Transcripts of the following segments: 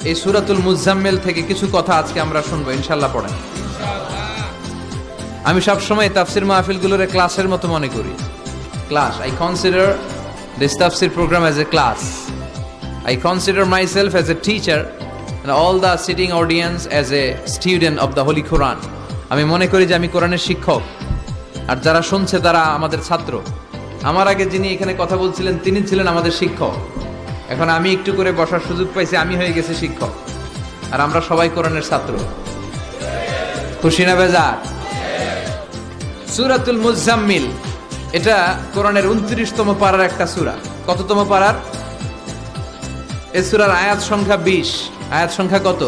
এই সূরাতুল মুজাম্মিল থেকে কিছু কথা আজকে আমরা শুনবো ইনশাআল্লাহ। পড়েন। আমি সবসময় তাফসির মাহফিলগুলোর ক্লাসের মতো মনে করি। Class, I consider this tafsir program as a class. I consider myself as a teacher and all the sitting audience as a student of the Holy Quran. আমি মনে করি যে আমি কোরআনের শিক্ষক, আর যারা শুনছে তারা আমাদের ছাত্র। আমার আগে যিনি এখানে কথা বলছিলেন তিনি ছিলেন আমাদের শিক্ষক। এখন আমি একটু করে বসার সুযোগ পাইছি, আমি হয়ে গেছি শিক্ষক, আর আমরা সবাই কোরআনের ছাত্র। খুশি না বেজার? সূরাতুল মুজাম্মিল এটা কোরআনের 29তম পারার একটা সূরা। কততম পারার? এই সূরার আয়াত সংখ্যা 20। আয়াত সংখ্যা কত?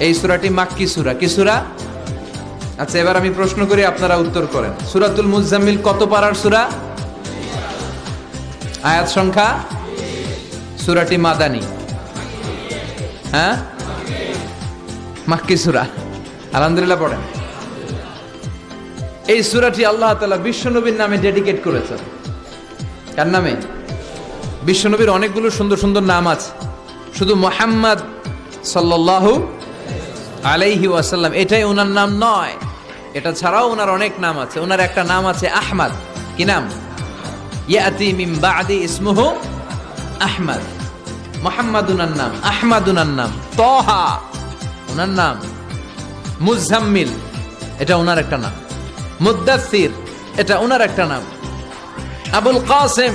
এই সূরাটি মাক্কি সূরা। কি সূরা? আচ্ছা, এবার আমি প্রশ্ন করি, আপনারা উত্তর করেন। সূরাতুল মুজাম্মিল কত পারার সূরা? আয়াত সংখ্যা? সূরাটি মাদানী? হ্যাঁ, মাক্কি সূরা। আলহামদুলিল্লাহ পড়েন। এই সূরাটি আল্লাহ তাআলা বিশ্বনবীর নামে ডেডিকেট করেছেন। কার নামে? বিশ্বনবীর অনেকগুলো সুন্দর সুন্দর নাম আছে, শুধু মুহাম্মদ সাল্লাল্লাহু আলাইহি ওয়াসাল্লাম এটাই ওনার নাম নয়, এটা ছাড়াও ওনার অনেক নাম আছে। ওনার একটা নাম আছে আহমদ। কি নাম? ইয়াতি মিন বাদি ইসমুহু আহমদ। মুহাম্মদ ওনার নাম, আহমদ ওনার নাম, তাহা ওনার নাম, মুজাম্মিল এটা ওনার একটা নাম, মুদ্দাসসির এটা ওনার একটা নাম, আবুল কাসেম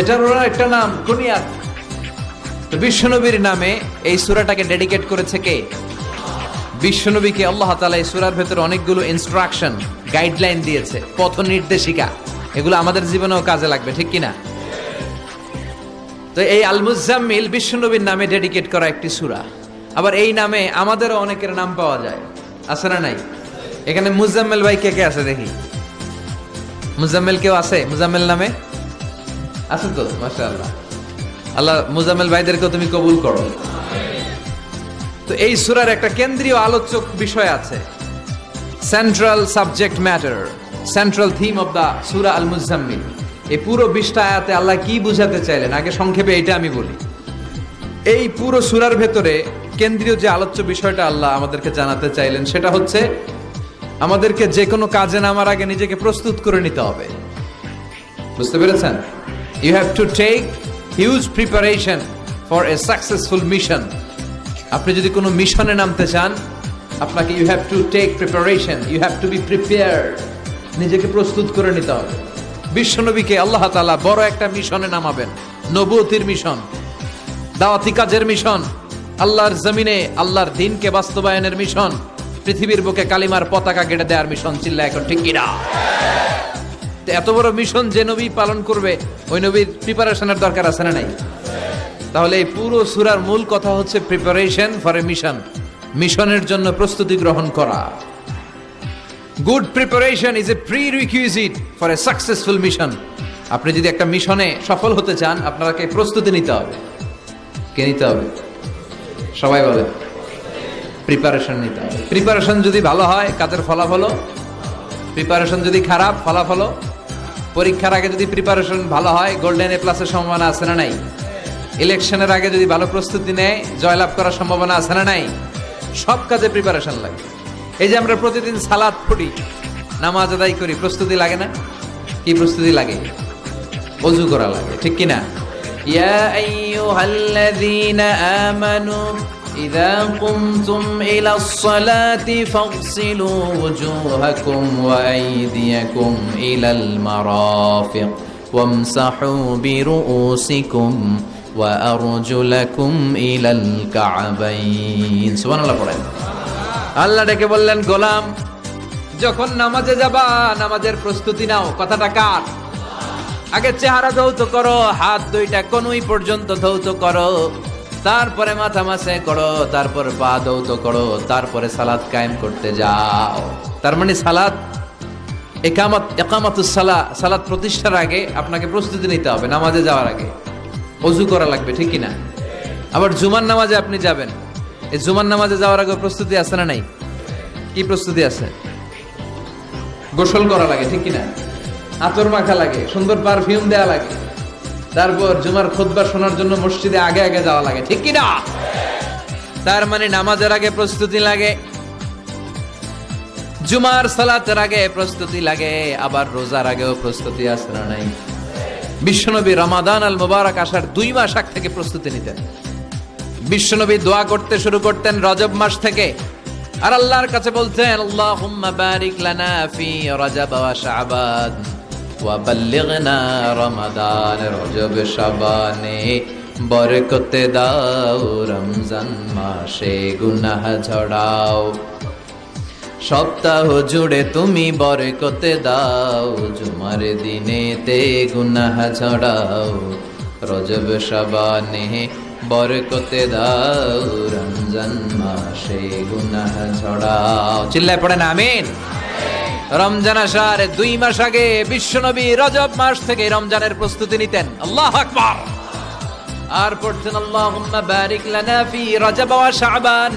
এটা ওনার একটা নাম, কুনিয়াত। তো বিশ্বনবীর নামে এই সূরাটাকে ডেডিকেট করেছে কে? বিশ্বনবীকে আল্লাহ তাআলা এই সূরার ভেতরে অনেকগুলো ইনস্ট্রাকশন, গাইডলাইন দিয়েছে, পথ নির্দেশিকা। এগুলো আমাদের জীবনেও কাজে লাগবে, ঠিক কিনা? তো এই আল মুজাম্মিল বিশ্বনবীর নামে ডেডিকেট করা একটি সূরা। আবার এই নামে আমাদেরও অনেকের নাম পাওয়া যায়, আছে না নাই? এখানে মুজাম্মিল ভাই কে কে আছে দেখি? মুজাম্মিল কেউ আছে মুজাম্মিল নামে? আছে তো, মাশাআল্লাহ। আল্লাহ মুজাম্মিল ভাইদেরকেও তুমি কবুল করো। তো এই সূরার একটা কেন্দ্রীয় আলোচক বিষয় আছে, central subject matter, central theme of the Surah Al Muzzammil. এই পুরো 20টা আয়াতে আল্লাহ কি বুঝাতে চাইলেন, আগে সংক্ষেপে এটা আমি বলি। এই পুরো সূরার ভেতরে কেন্দ্রীয় যে আলোচ্য বিষয়টা আল্লাহ আমাদেরকে জানাতে চাইলেন সেটা হচ্ছে আমাদেরকে যে কোনো কাজে নামার আগে নিজেকে প্রস্তুত করে নিতে হবে। বুঝতে পেরেছেন? You have to take huge preparation for a successful mission. আপনি যদি কোনো মিশনে নামতে চান, আপনাকে you have to take preparation, you have to be prepared. নিজেকে প্রস্তুত করে নিতে হবে। বিশ্বনবীকে আল্লাহ তাআলা বড় একটা মিশনে নামাবেন, নবুয়তির মিশন, দাওয়াতি কাজের মিশন, আল্লাহর জমিনে আল্লাহর দ্বীনকে বাস্তবায়নের মিশন, পৃথিবীর বুকে কালিমার পতাকা গেড়ে দেওয়ার মিশন। চিল্লা এখন ঠিক কিনা? এত বড় মিশন যে নবী পালন করবে, ওই নবীর প্রিপারেশনের দরকার আছে না নাই? তাহলে এই পুরো সূরার মূল কথা হচ্ছে প্রিপারেশন ফর এ মিশন, মিশনের জন্য প্রস্তুতি গ্রহণ করা। Good preparation is a prerequisite for a successful mission. আপনি যদি একটা মিশনে সফল হতে চান, আপনাকে প্রস্তুতি নিতে হবে। কে নিতে হবে? সবাই বলে প্রিপারেশন নিতে হবে। প্রিপারেশন যদি ভালো হয়, কাজের ফলাফল। প্রিপারেশন যদি খারাপ, ফলাফল। পরীক্ষার আগে যদি প্রিপারেশন ভালো হয়, গোল্ডেন এ প্লাসের সম্ভাবনা আছে না নাই? ইলেকশনের আগে যদি ভালো প্রস্তুতি নেয়, জয়লাভ করার সম্ভাবনা আছে না নাই? সব কাজে প্রিপারেশন লাগে। এই যে আমরা প্রতিদিন সালাত পড়ি, নামাজ আদায় করি, প্রস্তুতি লাগে না? কি প্রস্তুতি লাগে? ওযু করা লাগে, ঠিক কিনা? ইয়া আইয়ুহাল্লাযীনা আমানু ইযা কুমতুম ইলাস সালাতি ফাগসিলু ওয়ুজুহাকুম ওয়া আইদিয়াকুম ইলাল মারাফিক ওয়ামসাহু বিরুউসিকুম ওয়া আরজুলাকুম ইলাল কা'বাইন। সুবহানাল্লাহ পড়েন। আল্লাহ ডেকে বললেন, গোলাম যখন নামাজে যাবা, নামাজের প্রস্তুতি নাও। কথাটা কার? আগে চেহারা ধৌত করো, হাত দুইটা কনুই পর্যন্ত ধৌত করো, তারপরে মাথা মাসে করো, তারপর পা ধৌত করো, তারপরে সালাত কায়েম করতে যাও। তার মানে সালাত ইকামাতুস সালাহ, সালাত প্রতিষ্ঠার আগে আপনাকে প্রস্তুতি নিতে হবে। নামাজে যাওয়ার আগে ওযু করা লাগবে, ঠিক কিনা? আবার জুমার নামাজে আপনি যাবেন, এই জুমার নামাজে যাওয়ার আগে প্রস্তুতি আছে না নাই? কি প্রস্তুতি আছে? গোসল করা লাগে, ঠিক কিনা? আতর মাখা লাগে, সুন্দর পারফিউম দেওয়া লাগে, তারপর জুমার খুতবা শোনার জন্য মসজিদে আগে আগে যাওয়া লাগে, ঠিক কিনা? তার মানে নামাজের আগে প্রস্তুতি লাগে, জুমার সালাতের আগে প্রস্তুতি লাগে, আবার রোজার আগেও প্রস্তুতি আছে না নাই? বিশ্বনবী রমাদান আল মুবারক আসার 2 মাস আগ থেকে প্রস্তুতি নিতেন। বিশ্বনবী দোয়া করতে শুরু করতেন রজব মাস থেকে, আর আল্লাহর কাছে বলতেন আল্লাহুম্মা বারিক লানা ফি রজব ওয়া শাবান ওয়া বাল্লিগনা রমাদান। রজব শাবানে বরকতে দাও, রমজান মাসে গুনাহ ঝরাও। সপ্তাহ জুড়ে তুমি বরকতে দাও, জুমার দিনেতে গুনাহ ঝরাও। রজব শাবানে বরকতে দাও, রমজান মাসে গুনাহ ঝরাও। চিল্লায় পড়েন আমিন। রমজান আসার 2 মাস আগে বিশ্বনবী রজব মাস থেকে রমজানের প্রস্তুতি নিতেন। আল্লাহু আকবার। আর পড়তেন আল্লাহুম্মা বারিক লানা ফি রজব ওয়া শাবান।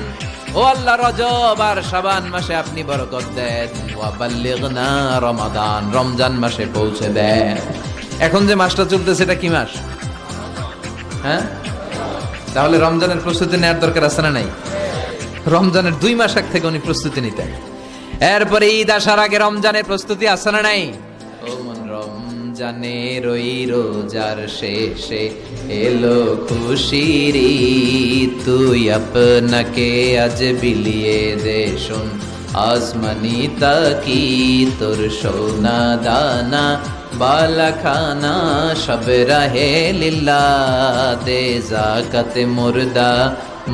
ও আল্লাহ, রজব আর শাবান মাসে আপনি বরকত দেন। ওয়া বাল্লিগনা রমাদান, রমজান মাসে পৌঁছে দেন। এখন যে মাসটা চলতেছে এটা কি মাস? হ্যাঁ, তাহলে রমজানের প্রস্তুতি নেওয়ার দরকার আছে না নাই? রমজানের 2 মাস আগ থেকে উনি প্রস্তুতি নিতেন। এরপরে ঈদ আসার আগে রমজানের প্রস্তুতি আছে না নাই? ও মন, রমজানের ওই রোজার শেষে এলো খুশির ঈদ। তুই আপনাকে আজ বিলিয়ে দে শোন আসমানি তাকি, তোর সোনা দানা বালা খানা সব রাহে লিল্লা। দে জাকাতে মুর্দা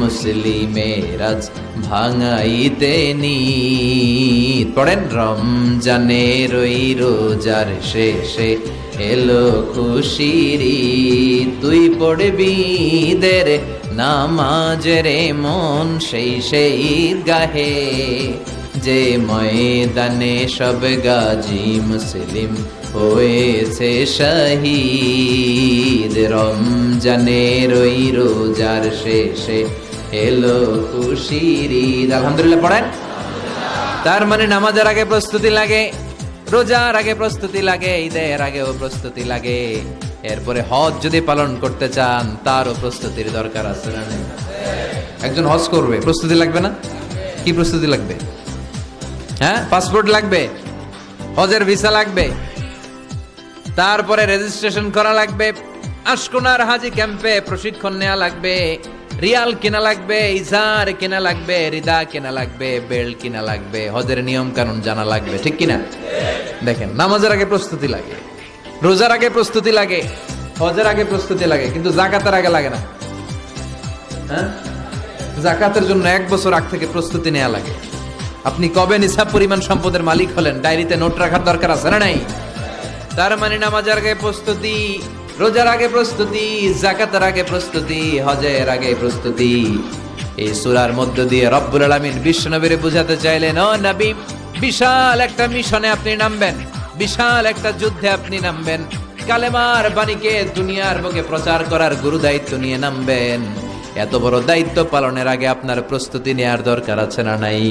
মুসলিমের আজ ভাঙাইতে নিত। পড়েন রমজানের ওই রোজার শেষে এলো খুশির ঈদ। তুই পড়বি দের নামাজের মন সেই গাহে, যে ময়দানে সব গাজী মুসলিম হয়েছে শহীদ। রমজানের ওই রোজার শেষে এলো খুশির ঈদ। আলহামদুলিল্লাহ পড়েন। তার মানে নামাজের আগে প্রস্তুতি লাগে, রোজার আগে প্রস্তুতি লাগে, ঈদের আগেও প্রস্তুতি লাগে। এরপরে হজ যদি পালন করতে চান তারও প্রস্তুতির দরকার আছে না? একজন হজ করবে, প্রস্তুতি লাগবে না? কি প্রস্তুতি লাগবে? হ্যাঁ, পাসপোর্ট লাগবে, হজের ভিসা লাগবে, তারপরে রেজিস্ট্রেশন করা লাগবে, আশকোনার হাজি ক্যাম্পে প্রশিক্ষণ নেওয়া লাগবে, রিয়াল কেনা লাগবে, ইজার কেনা লাগবে, রিদা কেনা লাগবে, বেল্ট কেনা লাগবে, হজের নিয়ম কানুন জানা লাগবে, ঠিক কিনা? দেখেন, নামাজের আগে প্রস্তুতি লাগে, রোজার আগে প্রস্তুতি লাগে, হজের আগে প্রস্তুতি লাগে, কিন্তু যাকাতের আগে লাগে না। হ্যাঁ, যাকাতের জন্য 1 বছর আগ থেকে প্রস্তুতি নেওয়া লাগে। আপনি কবে নিসাব পরিমাণ সম্পদের মালিক হলেন ডায়েরিতে নোট রাখার দরকার আছে না নাই? তার মানে নামাজের আগে প্রস্তুতি, রোজার আগে প্রস্তুতি, যাকাতের আগে প্রস্তুতি, হজের আগে প্রস্তুতি। এই সূরার মধ্য দিয়ে রব্বুল আলামিন বিশ্বনবীরে বুঝাতে চাইলেন, ও নবী, বিশাল একটা মিশনে আপনি নামবেন, বিশাল একটা যুদ্ধে আপনি নামবেন, কালেমার বাণীকে দুনিয়ার বুকে প্রচার করার গুরু দায়িত্ব নিয়ে নামবেন। এত বড় দায়িত্ব পালনের আগে আপনার প্রস্তুতি নেওয়ার দরকার আছে না নাই?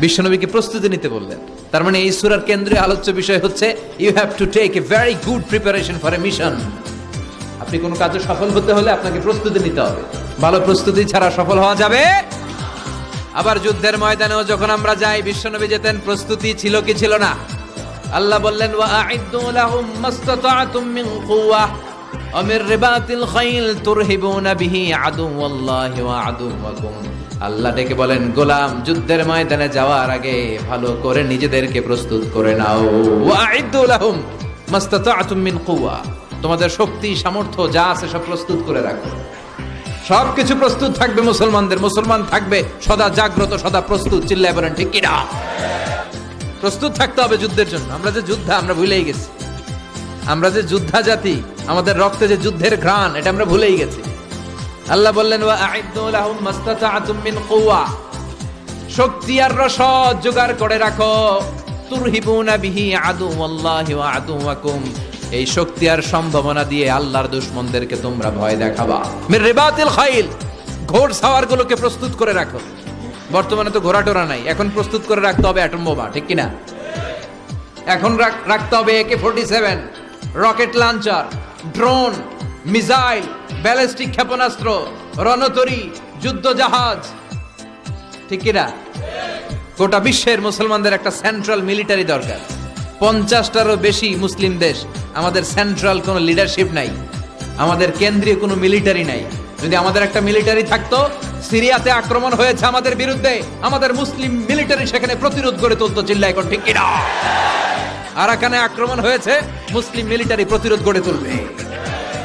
বিশ্বনবীকে প্রস্তুতি নিতে বললেন। তার মানে এই সূরার কেন্দ্রীয় আলোচ্য বিষয় হচ্ছে you have to take a very good preparation for a mission. আপনি কোনো কাজে সফল হতে হলে আপনাকে প্রস্তুতি নিতে হবে। ভালো প্রস্তুতি ছাড়া সফল হওয়া যাবে। আবার যুদ্ধের ময়দানেও যখন আমরা যাই, বিশ্বনবী যেতেন, প্রস্তুতি ছিল কি ছিল না? আল্লাহ বললেন, ওয়া আ'ইদ্দু লাহুম মাসতাতা'তুম মিন কুওয়াহ ওয়া মির রিবাতিল খাইল তুরহিবুনা বিহি আদুওয়াল্লাহি ওয়া আদুওয়াকুম। আল্লাহ ডেকে বলেন, গোলাম, যুদ্ধের ময়দানে যাওয়ার আগে ভালো করে নিজেদেরকে প্রস্তুত করে নাও। ওয়া আ'ইদ্দু লাহুম মাসতাতা'তুম মিন কুওয়া, তোমাদের শক্তি সামর্থ্য যা আছে সব প্রস্তুত করে রাখো। সবকিছু প্রস্তুত থাকবে মুসলমানদের, মুসলমান থাকবে সদা জাগ্রত, সদা প্রস্তুত। চিল্লায় বলেন ঠিক কিনা? প্রস্তুত থাকতে হবে যুদ্ধের জন্য। আমরা যে যোদ্ধা, আমরা ভুলেই গেছি। আমরা যে যোদ্ধা জাতি, আমাদের রক্তে যে যুদ্ধের ঘ্রাণ, এটা আমরা ভুলেই গেছি। আল্লাহ বললেন, ওয়া আ'ইদ্দু লাহুম মাসতাতা'তুম মিন কুওয়া, শক্তি আর রসদ জোগাড় করে রাখো। তুরহিবুনা বিহি আদুওয়াল্লাহি ওয়া আদুওয়াকুম, এই শক্তি আর সম্ভাবনা দিয়ে আল্লাহর দুশমনদেরকে তোমরা ভয় দেখাবা। মির রিবাতিল খাইল, ঘোড় সাওয়ারগুলোকে প্রস্তুত করে রাখো। বর্তমানে তো ঘোড়া টোরা নাই, এখন প্রস্তুত করে রাখতে হবে অ্যাটম বোমা, ঠিক কিনা? এখন রাখতে হবে AK-47, rocket launcher, drone, missile, ballistic ক্ষেপণাস্ত্র, রণতরী, যুদ্ধ জাহাজ, ঠিক কিনা? গোটা বিশ্বের মুসলমানদের একটা সেন্ট্রাল মিলিটারি দরকার। 50টারও বেশি মুসলিম দেশ, আমাদের সেন্ট্রাল কোনো লিডারশিপ নাই, আমাদের কেন্দ্রীয় কোনো মিলিটারি নাই। যদি আমাদের একটা মিলিটারি থাকতো, সিরিয়াতে আক্রমণ হয়েছে আমাদের বিরুদ্ধে, আমাদের মুসলিম মিলিটারি সেখানে প্রতিরোধ করে তুলতো, চিল্লা এখন ঠিক কিনা? আরাকানে আক্রমণ হয়েছে, মুসলিম মিলিটারি প্রতিরোধ গড়ে তুলবে।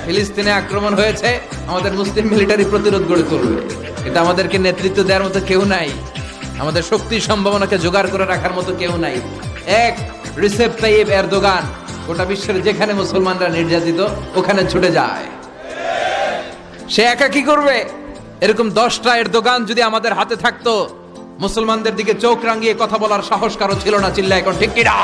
ফিলিস্তিনে আক্রমণ হয়েছে, আমাদের মুসলিম মিলিটারি প্রতিরোধ গড়ে তুলবে। কিন্তু আমাদেরকে নেতৃত্ব দেওয়ার মতো কেউ নাই, আমাদের শক্তি সম্ভাবনাকে জোগাড় করে রাখার মতো কেউ নাই। এক রিসেপ তাইয়েব এরদোগান গোটা বিশ্বের যেখানে মুসলমানরা নির্যাতিত ওখানে ছুটে যায়। সে একা কি করবে? এরকম 10টা এরদোগান যদি আমাদের হাতে থাকতো, মুসলমানদের দিকে চোখ রাঙিয়ে কথা বলার সাহস কারো ছিল না, চিল্লা এখন ঠিক কিনা?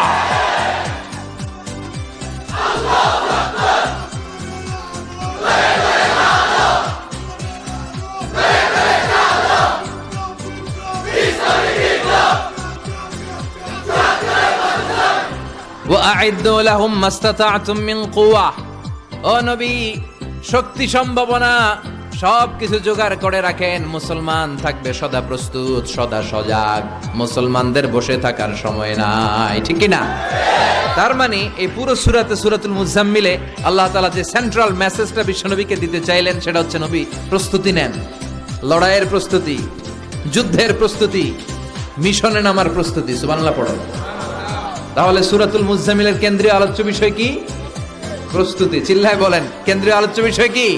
وَأَعِدُّوا لَهُمْ مَا اسْتَطَعْتُم مِّن قُوَّةٍ। ও নবী, শক্তি সম্ভাবনা সব কিছু জোগাড় করে রাখেন, মুসলমান থাকবে সদা প্রস্তুত, সদা সজাগ। মুসলমানদের বসে থাকার সময় নাই, ঠিক কি না? তার মানে এই পুরো সূরাতে, সূরাতুল মুজাম্মিলে আল্লাহ তাআলা যে সেন্ট্রাল মেসেজটা বিশ্বনবীকে দিতে চাইলেন সেটা হচ্ছে, নবী প্রস্তুতি নেন। লড়াইয়ের প্রস্তুতি, যুদ্ধের প্রস্তুতি, মিশনে নামার প্রস্তুতি। সুবহানাল্লাহ পড়ো। তাহলে সূরাতুল মুজাম্মিলের কেন্দ্রীয় আলোচ্য বিষয় কি? প্রস্তুতি। চিল্লায় বলেন, কেন্দ্রীয় আলোচ্য বিষয় কি?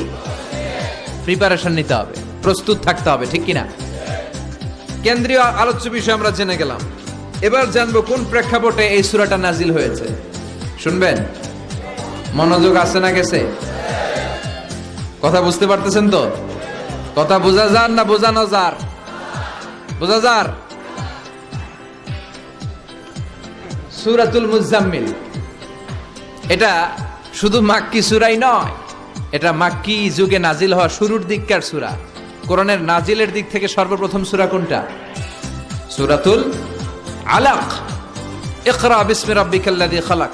প্রিপারেশন নিতে হবে, প্রস্তুত থাকতে হবে, ঠিক কিনা? কেন্দ্রীয় আলোচ্য বিষয় আমরা জেনে গেলাম। এবার জানবো কোন প্রেক্ষাপটে এই সূরাটা নাজিল হয়েছে। শুনবেন? মনোযোগ আছে না গেছে? কথা বুঝতে পারতেছেন তো? কথা বোঝা যার না বোঝানো যার? বোঝা যার? সূরাতুল মুজাম্মিল এটা শুধু মাক্কি সূরাই নয়, এটা মাক্কি যুগে নাজিল হওয়া শুরুর দিককার সূরা। কোরআনের নাজিলের দিক থেকে সর্বপ্রথম সূরা কোনটা? সূরাতুল আলাক। ইকরা বিসমি রাব্বিকাল্লাযী খালাক,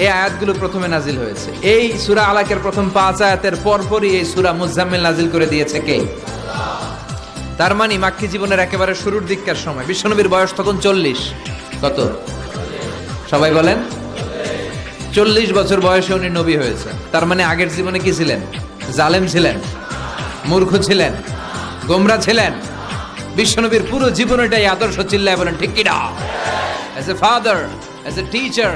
এই আয়াতগুলো প্রথমে নাজিল হয়েছে। এই সূরা আলাকের প্রথম 5 আয়াতের পরপরই এই সূরা মুজাম্মিল নাজিল করে দিয়েছে কে? তার মানে মাক্কি জীবনের একেবারে শুরুর দিককার সময়। বিশ্বনবীর বয়স তখন 40। কত? সবাই বলেন। 40 বছর বয়সে উনি নবী হয়েছেন। তার মানে আগের জীবনে কি ছিলেন? জালেম ছিলেন, মূর্খ ছিলেন, গোমরা ছিলেন। বিশ্বনবীর পুরো জীবনটাই আদর্শ, চিল্লায় বলেন ঠিক কিনা? As a father, as a teacher,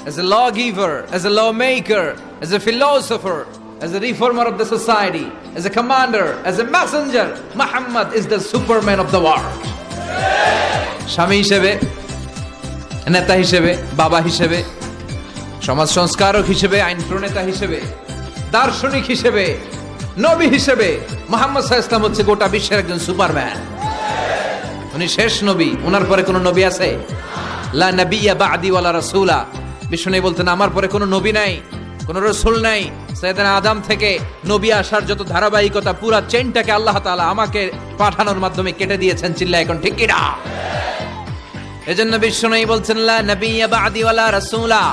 as a lawgiver, as a lawmaker, as a philosopher, as a reformer of the society, as a commander, as a messenger, Muhammad is the superman of the world. স্বামী হিসেবে, নেতা হিসেবে, বাবা হিসেবে, সমাজ সংস্কারক হিসেবে, আইন প্রণেতা হিসেবে, দার্শনিক হিসেবে, নবী হিসেবে মুহাম্মদ সাল্লাল্লাহু আলাইহি ওয়াসাল্লাম হচ্ছে গোটা বিশ্বের একজন সুপারম্যান। উনি শেষ নবী, ওনার পরে কোনো নবী আছে? লা নাবিয়্যা বা'দি ওয়ালা রাসূলা। বিষ্ণু বলতেন আমার পরে কোনো নবী নাই, কোনো রাসূল নাই। সাইয়েদনা আদম থেকে নবী আসার যত ধারাবাহিকতা, পুরো চেইনটাকে আল্লাহ তাআলা আমাকে পাঠানোর মাধ্যমে কেটে দিয়েছেন, চিল্লা এখন ঠিক কিনা? এজন্য বিষ্ণু বলছেন লা নাবিয়্যা বা'দি ওয়ালা রাসূলা,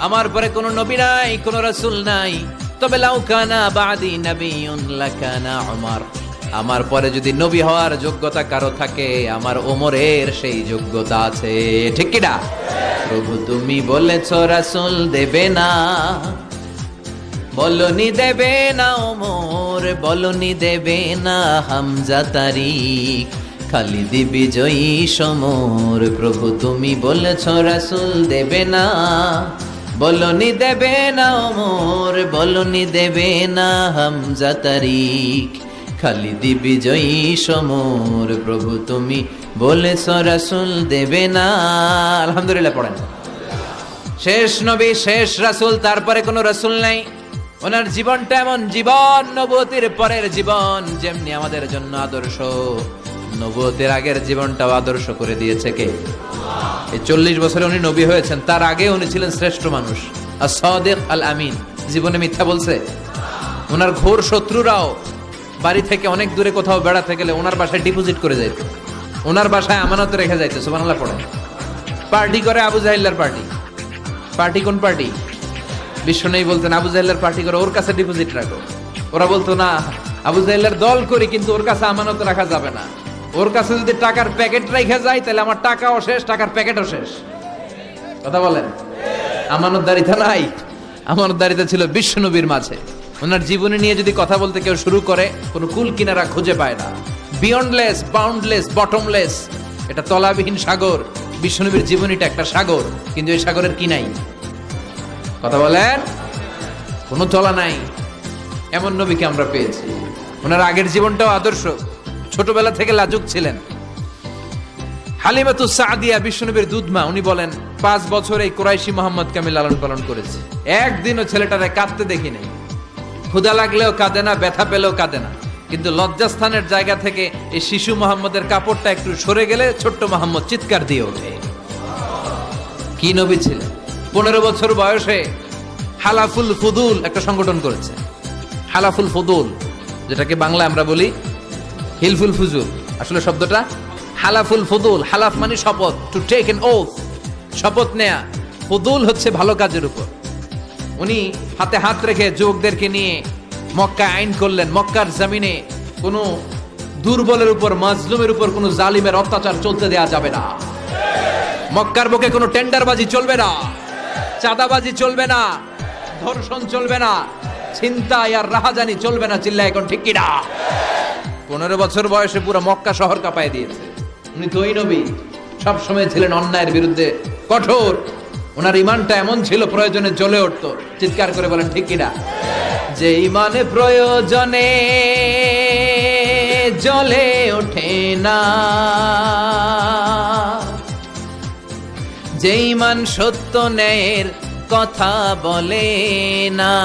আমার পরে কোনো নবী নাই, কোনো রাসূল নাই। তবে লাউ কানা বা'দি নাবিয়্যুন লাকানা উমর, আমার পরে যদি নবী হওয়ার যোগ্যতা কারো থাকে, আমার ওমরের সেই যোগ্যতা আছে, ঠিক কি না? প্রভু তুমি বলেছো রাসূল দেবে না, বলনি দেবে না ওমর, বলনি দেবে না হামজা তারিক, খালিদ বিজয়ী সমর। প্রভু তুমি বলেছো রাসূল দেবে না, বলনি দেবে না ওমর, বলনি দেবে না হামজা তারিক, খালিদ বিজয়ী সমর। প্রভু তুমি বলেছো রাসূল দেবে না। আলহামদুলিল্লাহ পড়েন। শেষ নবী, শেষ রাসূল, তারপরে কোনো রাসূল নাই। ওনার জীবনটা এমন জীবন, নবুয়তের পরের জীবন যেমনি আমাদের জন্য আদর্শ, নবুয়তের আগের জীবনটাও আদর্শ করে দিয়েছে কে? এই 40 বছরে উনি নবী হয়েছেন, তার আগে উনি ছিলেন শ্রেষ্ঠ মানুষ, as-সাদিক আল-আমিন। জীবনে মিথ্যা বলছে? ওনার ঘোর শত্রুরাও বাড়ি থেকে অনেক দূরে কোথাও বেড়াতে গেলে ওনার বাসায় ডিপোজিট করে যাইত, ওনার বাসায় আমানত রেখে যাইতো। সুবহানাল্লাহ পড়ে। পার্টি করে আবু জাহেলের পার্টি। পার্টি কোন পার্টি? বিশ্ব নেই বলতেন আবু জাহেলের পার্টি করে ওর কাছে ডিপোজিট রাখো। ওরা বলতো না, আবু জাহেলের দল করি, কিন্তু ওর কাছে আমানত রাখা যাবে না। ওর কাছে যদি টাকার প্যাকেট রেখে যায় তাহলে আমার টাকাও শেষ, টাকার প্যাকেটও শেষ। কথা বলেন, আমানতদারিতা নাই। আমানতদারিতা ছিল বিশ্বনবীর মাঝে। ওনার জীবনী নিয়ে যদি কথা বলতে কেউ শুরু করে, কোনো কুল কিনারা খুঁজে পায় না। বিয়ন্ডলেস, বাউন্ডলেস, বটমলেস, এটা তলাবিহীন সাগর। বিশ্বনবীর জীবনীটা একটা সাগর, কিন্তু এই সাগরের কি নাই? কথা বলেন, কোনো তলা নাই। এমন নবীকে আমরা পেয়েছি। ওনার আগের জীবনটাও আদর্শ। ছোটবেলা থেকে লাজুক ছিলেন। হালিমাতুস সাদিয়া বিশ্বনবীর দুধমা, উনি বলেন 5 বছর এই কুরাইশি মোহাম্মদকে আমি লালন পালন করেছি। একদিনও ছেলেটারে কাঁদতে দেখি নাই। ক্ষুধা লাগলেও কাঁদে না, ব্যথা পেলেও কাঁদে না। কিন্তু লজ্জাস্থানের জায়গা থেকে এই শিশু মোহাম্মদের কাপড়টা একটু সরে গেলে ছোট্ট মোহাম্মদ চিৎকার দিয়ে ওঠে। কি নবী ছিলেন! 15 বছর বয়সে হালাফুল ফুদুল একটা সংগঠন করেছে। হালাফুল ফুদুল, যেটাকে বাংলায় আমরা বলি হিলফুল ফুজুল। আসলে শব্দটা হালাফুল ফুদুল। হালাফ মানে শপথ, টু টেক এন ওথ, শপথ নেয়া। ফুদুল হচ্ছে ভালো কাজের উপর। উনি হাতে হাত রেখে যুবকদেরকে নিয়ে মক্কা আইন করলেন। মক্কার জমিনে কোনো দুর্বলের উপর, মাজলুমের উপর কোনো জালিমের অত্যাচার চলতে দেয়া যাবে না। মক্কার বুকে কোনো টেন্ডারবাজি চলবে না, চাঁদাবাজি চলবে না, ধর্ষণ চলবে না, ছিনতাই আর রাহাজানি চলবে না। চিল্লায় এখন ঠিক কিনা? 15 বছর বয়সে পুরো মক্কা শহর কাঁপায় দিয়েছে। উনি তো ওই নবী, সবসময় ছিলেন অন্যায়ের বিরুদ্ধে কঠোর। ওনার ইমানটা এমন ছিল, প্রয়োজনে জ্বলে উঠতো। চিৎকার করে বলেন ঠিক কিনা? যে ইমানে প্রয়োজনে জ্বলে ওঠে না, যে ইমান সত্য ন্যায়ের কথা বলে না,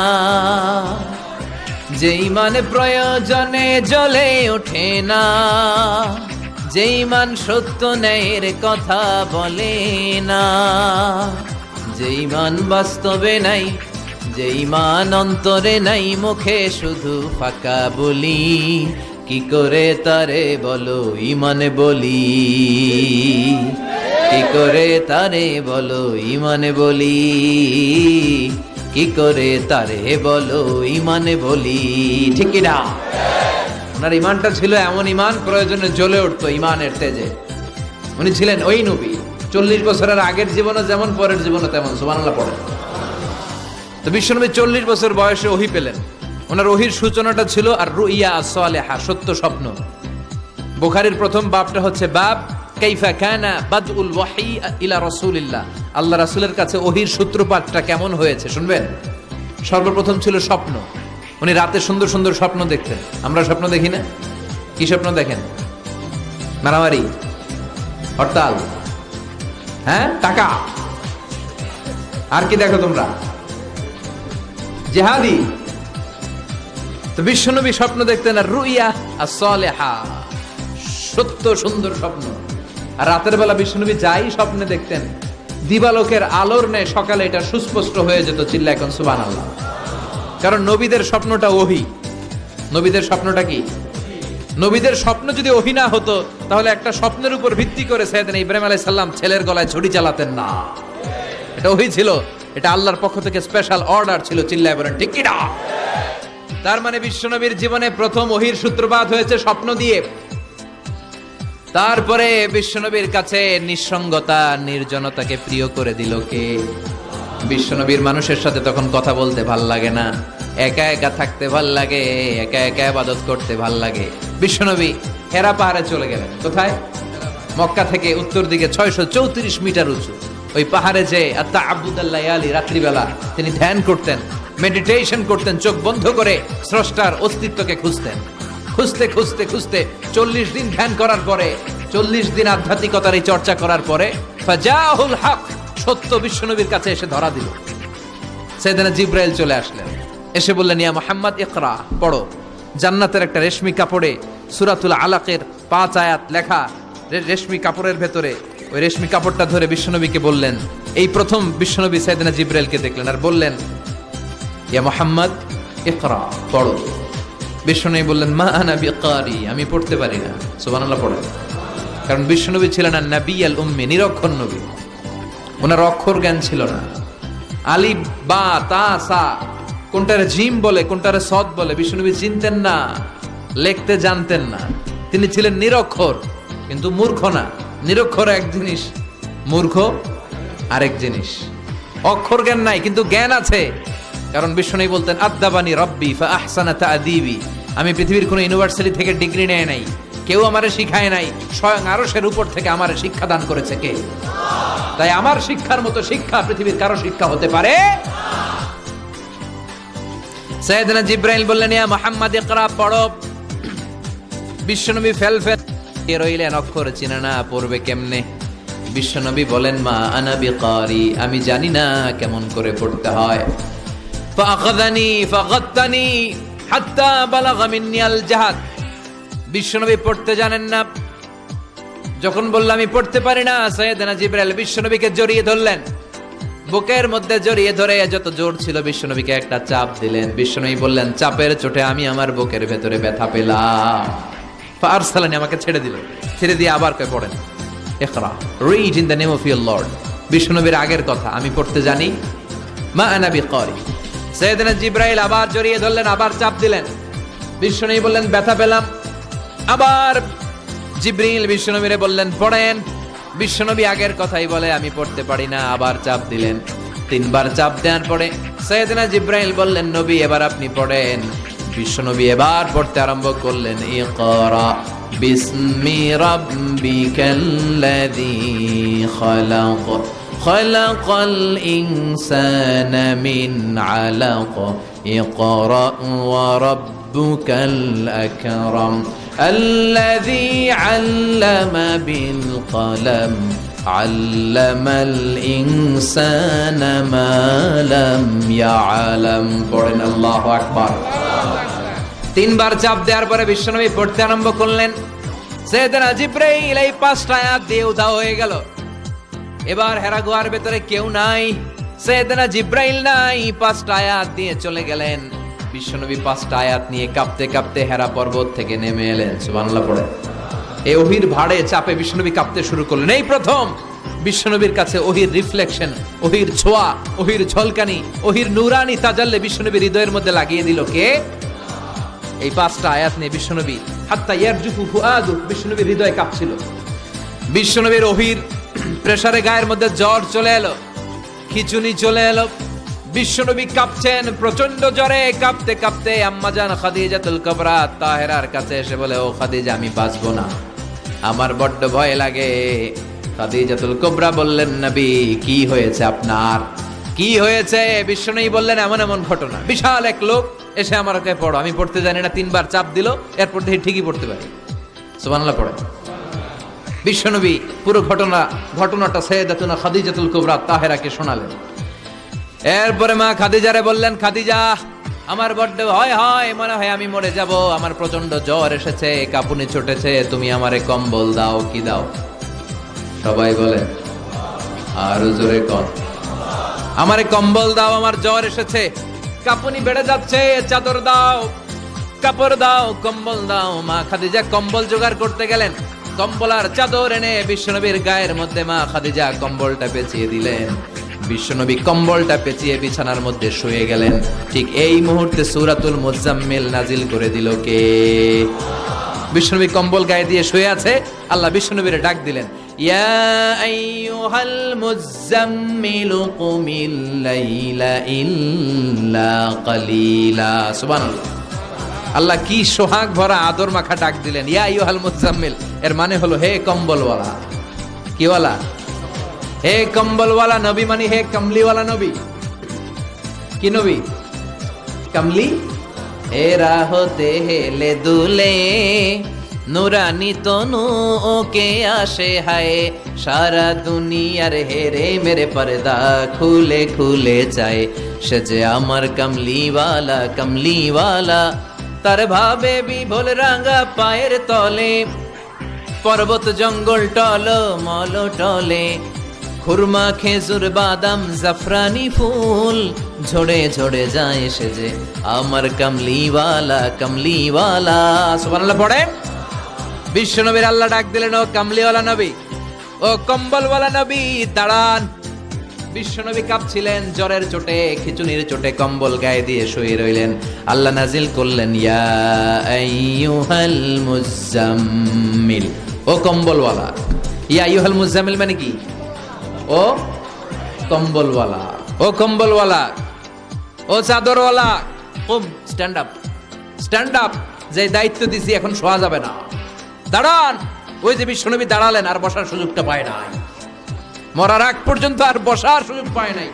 যে ইমান প্রয়োজনে জ্বলে ওঠে না, যে ইমান সত্য ন্যায়ের কথা বলে না, যে ইমান বাস্তবে নাই, যে ইমান অন্তরে নাই, মুখে শুধু ফাঁকা বলি, কি করে তারে বলো ইমানে বলি, কি করে তারে বলো ইমানে বলি, কি করে তারে বলো ইমানে বলি। ঠিক কিনা? ওনার ইমানটা ছিল এমন ইমান, প্রয়োজনে জ্বলে উঠতো ইমানের তেজে। উনি ছিলেন ওই নবী। 40 বছরের আগের জীবনও যেমন, পরের জীবনও তেমন। সুবহানাল্লাহ পড়েন। তো বিশ্বনবী 40 বছর বয়সে ওহী পেলেন। ওনার ওহীর সূচনাটা ছিল আর রুইয়া আস-সালেহা, সত্য স্বপ্ন। বুখারীর প্রথম বাবটা হচ্ছে বাব কাইফা কানা বাদউল ওয়াহী ইলা রাসূলিল্লাহ। আল্লাহ রাসূলের কাছে ওহীর সূত্রপাতটা কেমন হয়েছে শুনবেন। সর্বপ্রথম ছিল স্বপ্ন। উনি রাতে সুন্দর সুন্দর স্বপ্ন দেখতেন। আমরা স্বপ্ন দেখি না? কি স্বপ্ন দেখেন? মারামারি, হরতাল, হ্যাঁ, টাকা। আর কি দেখো তোমরা? জিহাদি। তো বিশ্বনবী স্বপ্ন দেখতেন আর রুইয়া আস-সালেহা, সত্য সুন্দর স্বপ্ন। আর রাতের বেলা বিশ্বনবী যাই স্বপ্নে দেখতেন, দিবালোকের আলোর ন্যায় সকালে এটা সুস্পষ্ট হয়ে যেত। চিল্লা এখন সুবহানাল্লাহ। কারণ নবীদের স্বপ্নটা ওহী। নবীদের স্বপ্নটা কি? নবীদের স্বপ্ন যদি ওহী না হতো, তাহলে একটা স্বপ্নের উপর ভিত্তি করে সাইয়েদনা ইব্রাহিম আলাইহিস সালাম ছেলের গলায় ছুরি চালাতেন না। এটা ওহী ছিল, এটা আল্লাহর পক্ষ থেকে স্পেশাল অর্ডার ছিল। চিল্লায় বলেন ঠিক কিনা? তার মানে বিশ্বনবীর জীবনে প্রথম ওহীর সূত্রপাত হয়েছে স্বপ্ন দিয়ে। তারপরে বিশ্বনবীর কাছে নিঃসঙ্গতা, নির্জনতাকে প্রিয় করে দিল কে? বিশ্বনবীর মানুষের সাথে তখন কথা বলতে ভাল লাগে না, একা একা থাকতে ভাল লাগে, একা একা ইবাদত করতে ভাল লাগে। বিশ্বনবী হেরা পাহাড়ে চলে গেলেন। কোথায়? মক্কা থেকে উত্তর দিকে 634 মিটার উঁচু ওই পাহাড়ে যে তাআব্বুদাল লায়ালি, রাত্রিবেলা তিনি ধ্যান করতেন, মেডিটেশন করতেন, চোখ বন্ধ করে স্রষ্টার অস্তিত্বকে খুঁজতেন। খুঁজতে খুঁজতে খুঁজতে 40 দিন ধ্যান করার পরে, 40 দিন আধ্যাত্মিকতার এই চর্চা করার পরে ফাজাহুল হক, সত্য বিশ্বনবীর কাছে এসে ধরা দিল। সাইয়েদনা জিবরাইল চলে আসলেন, এসে বললেন ইয়া মুহাম্মদ ইকরা, পড়ো। জান্নাতের একটা রেশমি কাপড়ে সূরাতুল আলাকের 5 আয়াত লেখা, রেশমি কাপড়ের ভেতরে। ওই রেশমি কাপড়টা ধরে বিশ্বনবীকে বললেন, এই প্রথম বিশ্বনবী সাইয়েদনা জিবরাইলকে দেখলেন আর বললেন ইয়া মুহাম্মদ ইকরা, পড়ো। বিশ্বনবী বললেন মা আনা বিকারি, আমি পড়তে পারি না। সুবহানাল্লাহ পড়েন। কারণ বিশ্বনবী ছিলেন আর নবী আল উম্মি, নিরক্ষর নবী। ওনার অক্ষর জ্ঞান ছিল না। আলিফ বা তা সা কোনটারে জিম বলে, কোনটারে সদ বলে বিশ্বনবী চিনতেন না। লিখতে জানতেন না, তিনি ছিলেন নিরক্ষর, কিন্তু মূর্খ না। নিরক্ষর এক জিনিস, মূর্খ আরেক জিনিস। অক্ষর জ্ঞান নাই কিন্তু জ্ঞান আছে, কারণ বিষ্ণু বলতেন আদ্দাবানি রব্বি ফা আহসানা তা'দীবি। আমি পৃথিবীর কোন ইউনিভার্সিটি থেকে ডিগ্রি নেয় নাই, কেউ আমারে শিখায় নাই, স্বয়ং আরশের উপর থেকে আমারে শিক্ষা দান করেছে কে? তাই আমার শিক্ষার মতো শিক্ষা পৃথিবীর কারো শিক্ষা হতে পারে। সাইয়েদনা জিবরাইল বললেন, ইয়া মুহাম্মদ ইকরা, পড়ো। বিশ্বনবী ফেল রইলেন, অক্ষর চিনে না, পড়বে কেমনে? বিশ্বনবী বলেন, মা আনা বিকারি, আমি জানি না কেমন করে পড়তে হয়। ফাআখাযানি ফাগাত্তানি হাত্তা বালাগা মিন্নি আল জাহাদ। বিশ্বনবী পড়তে জানেন না, যখন বললাম আমি পড়তে পারি না, সাইয়েদনা জিবরাইল বিশ্বনবীকে জড়িয়ে ধরলেন, বুকের মধ্যে জড়িয়ে ধরে যত জোর ছিল বিশ্বনবীকে একটা চাপ দিলেন। বিশ্বনবী বললেন, চাপের চোটে আমি আমার বুকের ভেতরে ব্যথা পেলাম। ফারসালানি, আমাকে ছেড়ে দিল। ছেড়ে দিয়ে আবার কয়, পড়েন, ইকরা, read in the name of your lord. বিশ্বনবীর আগের কথা, আমি পড়তে জানি, মা আনা বিকারি। সাইয়েদনা জিবরাইল আবার জড়িয়ে ধরলেন, আবার চাপ দিলেন। বিশ্বনবী বললেন, ব্যথা পেলাম। আবার জিবরিল বিশ্বনবীরে বললেন, পড়েন। বিশ্বনবী আগের কথাই বলে, আমি পড়তে পারি না। আবার চাপ দিলেন, 3 বার চাপ দেওয়ার পরে সাইয়েদনা জিবরাইল বললেন, নবী এবার আপনি পড়েন। বিশ্বনবী এবার পড়তে আরম্ভ করলেন, ইকরা বিসমি রাব্বিকাল্লাযী খালাক খালাকাল ইনসানা মিন আলাক ইকরা ওয়া রাব্বুকাল আকরাম الذي علم بالقلم علم الإنسان ما لم يعلم। পড়েন আল্লাহু আকবার। 3 বার চাপ দেওয়ার পরে বিশ্বনবী পড়তে আরম্ভ করলেন। সাইয়েদনা জিবরাইল এই 5টা আয়াত দিয়ে উধাও হয়ে গেল। এবার হেরা গুহার ভেতরে কেউ নাই, সাইয়েদনা জিবরাইল নাই, 5টা আয়াত দিয়ে চলে গেলেন। বিশ্বনবী 5টা আয়াত নিয়ে কাঁপতে কাঁপতে হেরা পর্বত থেকে নেমে এলেন। সুবহানাল্লাহ পড়ে। এই ওহির ভাড়ে চাপে বিশ্বনবী কাঁপতে শুরু করলেন। এই প্রথম বিশ্বনবীর কাছে ওহির রিফ্লেকশন, ওহির ছোঁয়া, ওহির ঝলকানি, ওহির নূরানি তাজাল্লি বিশ্বনবীর হৃদয়ের মধ্যে লাগিয়ে দিল কে? এই 5টা আয়াত নিয়ে বিশ্বনবী হাত্তা ইয়ারজুফু ফুআদু, বিশ্বনবীর হৃদয় কাঁপছিল। বিশ্বনবীর ওহির প্রেসারে গায়ের মধ্যে জ্বর চলে এলো, খিচুনি চলে এলো। বিশ্বনবী কাঁপছেন প্রচন্ড জ্বরে। কাঁপতে কাঁপতে আম্মাজান খাদিজাতুল কুবরা তাহেরার কাছে এসে বলে, ও খাদিজা, আমি বাঁচবো না, আমার বড্ড ভয় লাগে। খাদিজাতুল কুবরা বললেন, নবী কি হয়েছে আপনার, কি হয়েছে? বিশ্বনবী বললেন, এমন এমন ঘটনা। বিশাল এক লোক এসে আমার কাছে পড়ো, আমি পড়তে জানি না, 3 বার চাপ দিল, এরপর দেখি ঠিকই পড়তে পারি। সুবহানাল্লাহ পড়ে। বিশ্বনবী পুরো ঘটনাটা সাইয়েদাতুনা খাদিজাতুল কুবরা তাহেরাকে শোনালেন। এরপরে মা খাদিজারে বললেন, খাদিজা, আমার বড্ড ভয় হয়, মনে হয় আমি মরে যাব, আমার প্রচন্ড জ্বর এসেছে, কাঁপুনি ছুটেছে, তুমি আমারে কম্বল দাও। কি দাও? সবাই বলে, আরো জোরে কর, আমারে কম্বল দাও, আমার জ্বর এসেছে, কাঁপুনি বেড়ে যাচ্ছে, চাদর দাও, কাপড় দাও, কম্বল দাও। মা খাদিজা কম্বল জোগাড় করতে গেলেন। কম্বল আর চাদর এনে বিশ্বনবীর গায়ের মধ্যে মা খাদিজা কম্বলটা পেঁচিয়ে দিলেন। বিশ্বনবী কম্বলটা পেঁচিয়ে বিছানার মধ্যে শুয়ে গেলেন। ঠিক এই মুহূর্তে সূরাতুল মুজাম্মিল নাজিল করে দিল কে? বিশ্বনবী কম্বল গায়ে দিয়ে শুয়ে আছে, আল্লাহ বিশ্বনবীরে ডাক দিলেন, ইয়া আইয়ুহাল মুজাম্মিল কুমিল লাইলা ইল্লা কালিলা। সুবহানাল্লাহ। আল্লাহ কি সোহাগ ভরা আদর মাখা ডাক দিলেন, ইয়া আইয়ুহাল মুজাম্মিল। এর মানে হলো, হে কম্বলওয়ালা। কি ওয়ালা? হে কম্বলওয়ালা নবী, মানে হে কমলিওয়ালা নবী। কি নবী? কমলি। এরা হতে হেলে দুলে নুরানি তনু ওকে আসে হায়, সারা দুনিয়ার হেরে মেরে পর্দা খুলে খুলে চায়, সে যে আমার কমলিওয়ালা কমলিওয়ালা। তার ভাবে বিভোল রাঙা পায়ের তলে, পর্বত জঙ্গল টল মল টলে, খুরমা খেজুর বাদাম জাফরানি ফুল ঝরে ঝরে যায়, সে যে আমার কমলিওয়ালা কমলিওয়ালা। সুবহানাল্লাহ পড়ে। বিশ্বনবীর আল্লাহ ডাক দিলেন, ও কমলিওয়ালা নবী, ও কম্বলওয়ালা নবী, দাঁড়ান। বিশ্বনবী কাঁপছিলেন জ্বরের চোটে, খিচুনির চোটে, কম্বল গায়ে দিয়ে শুয়ে রইলেন। আল্লাহ নাজিল করলেন, ইয়া আইয়ুহাল মুজাম্মিল, ও কম্বলওয়ালা। ইয়া আইয়ুহাল মুজাম্মিল মানে কি? ও কম্বলওয়ালা, ও কম্বলওয়ালা, ও চাদরওয়ালা, কুম, স্ট্যান্ড আপ, স্ট্যান্ড আপ। যে দায়িত্ব দিছি এখন শোয়া যাবে না, দাঁড়ান। ওই যে বিশ্বনবী দাঁড়ালেন, আর বসার সুযোগটা পায় নাই। মরার আগ পর্যন্ত আর বসার সুযোগ পায় নাই,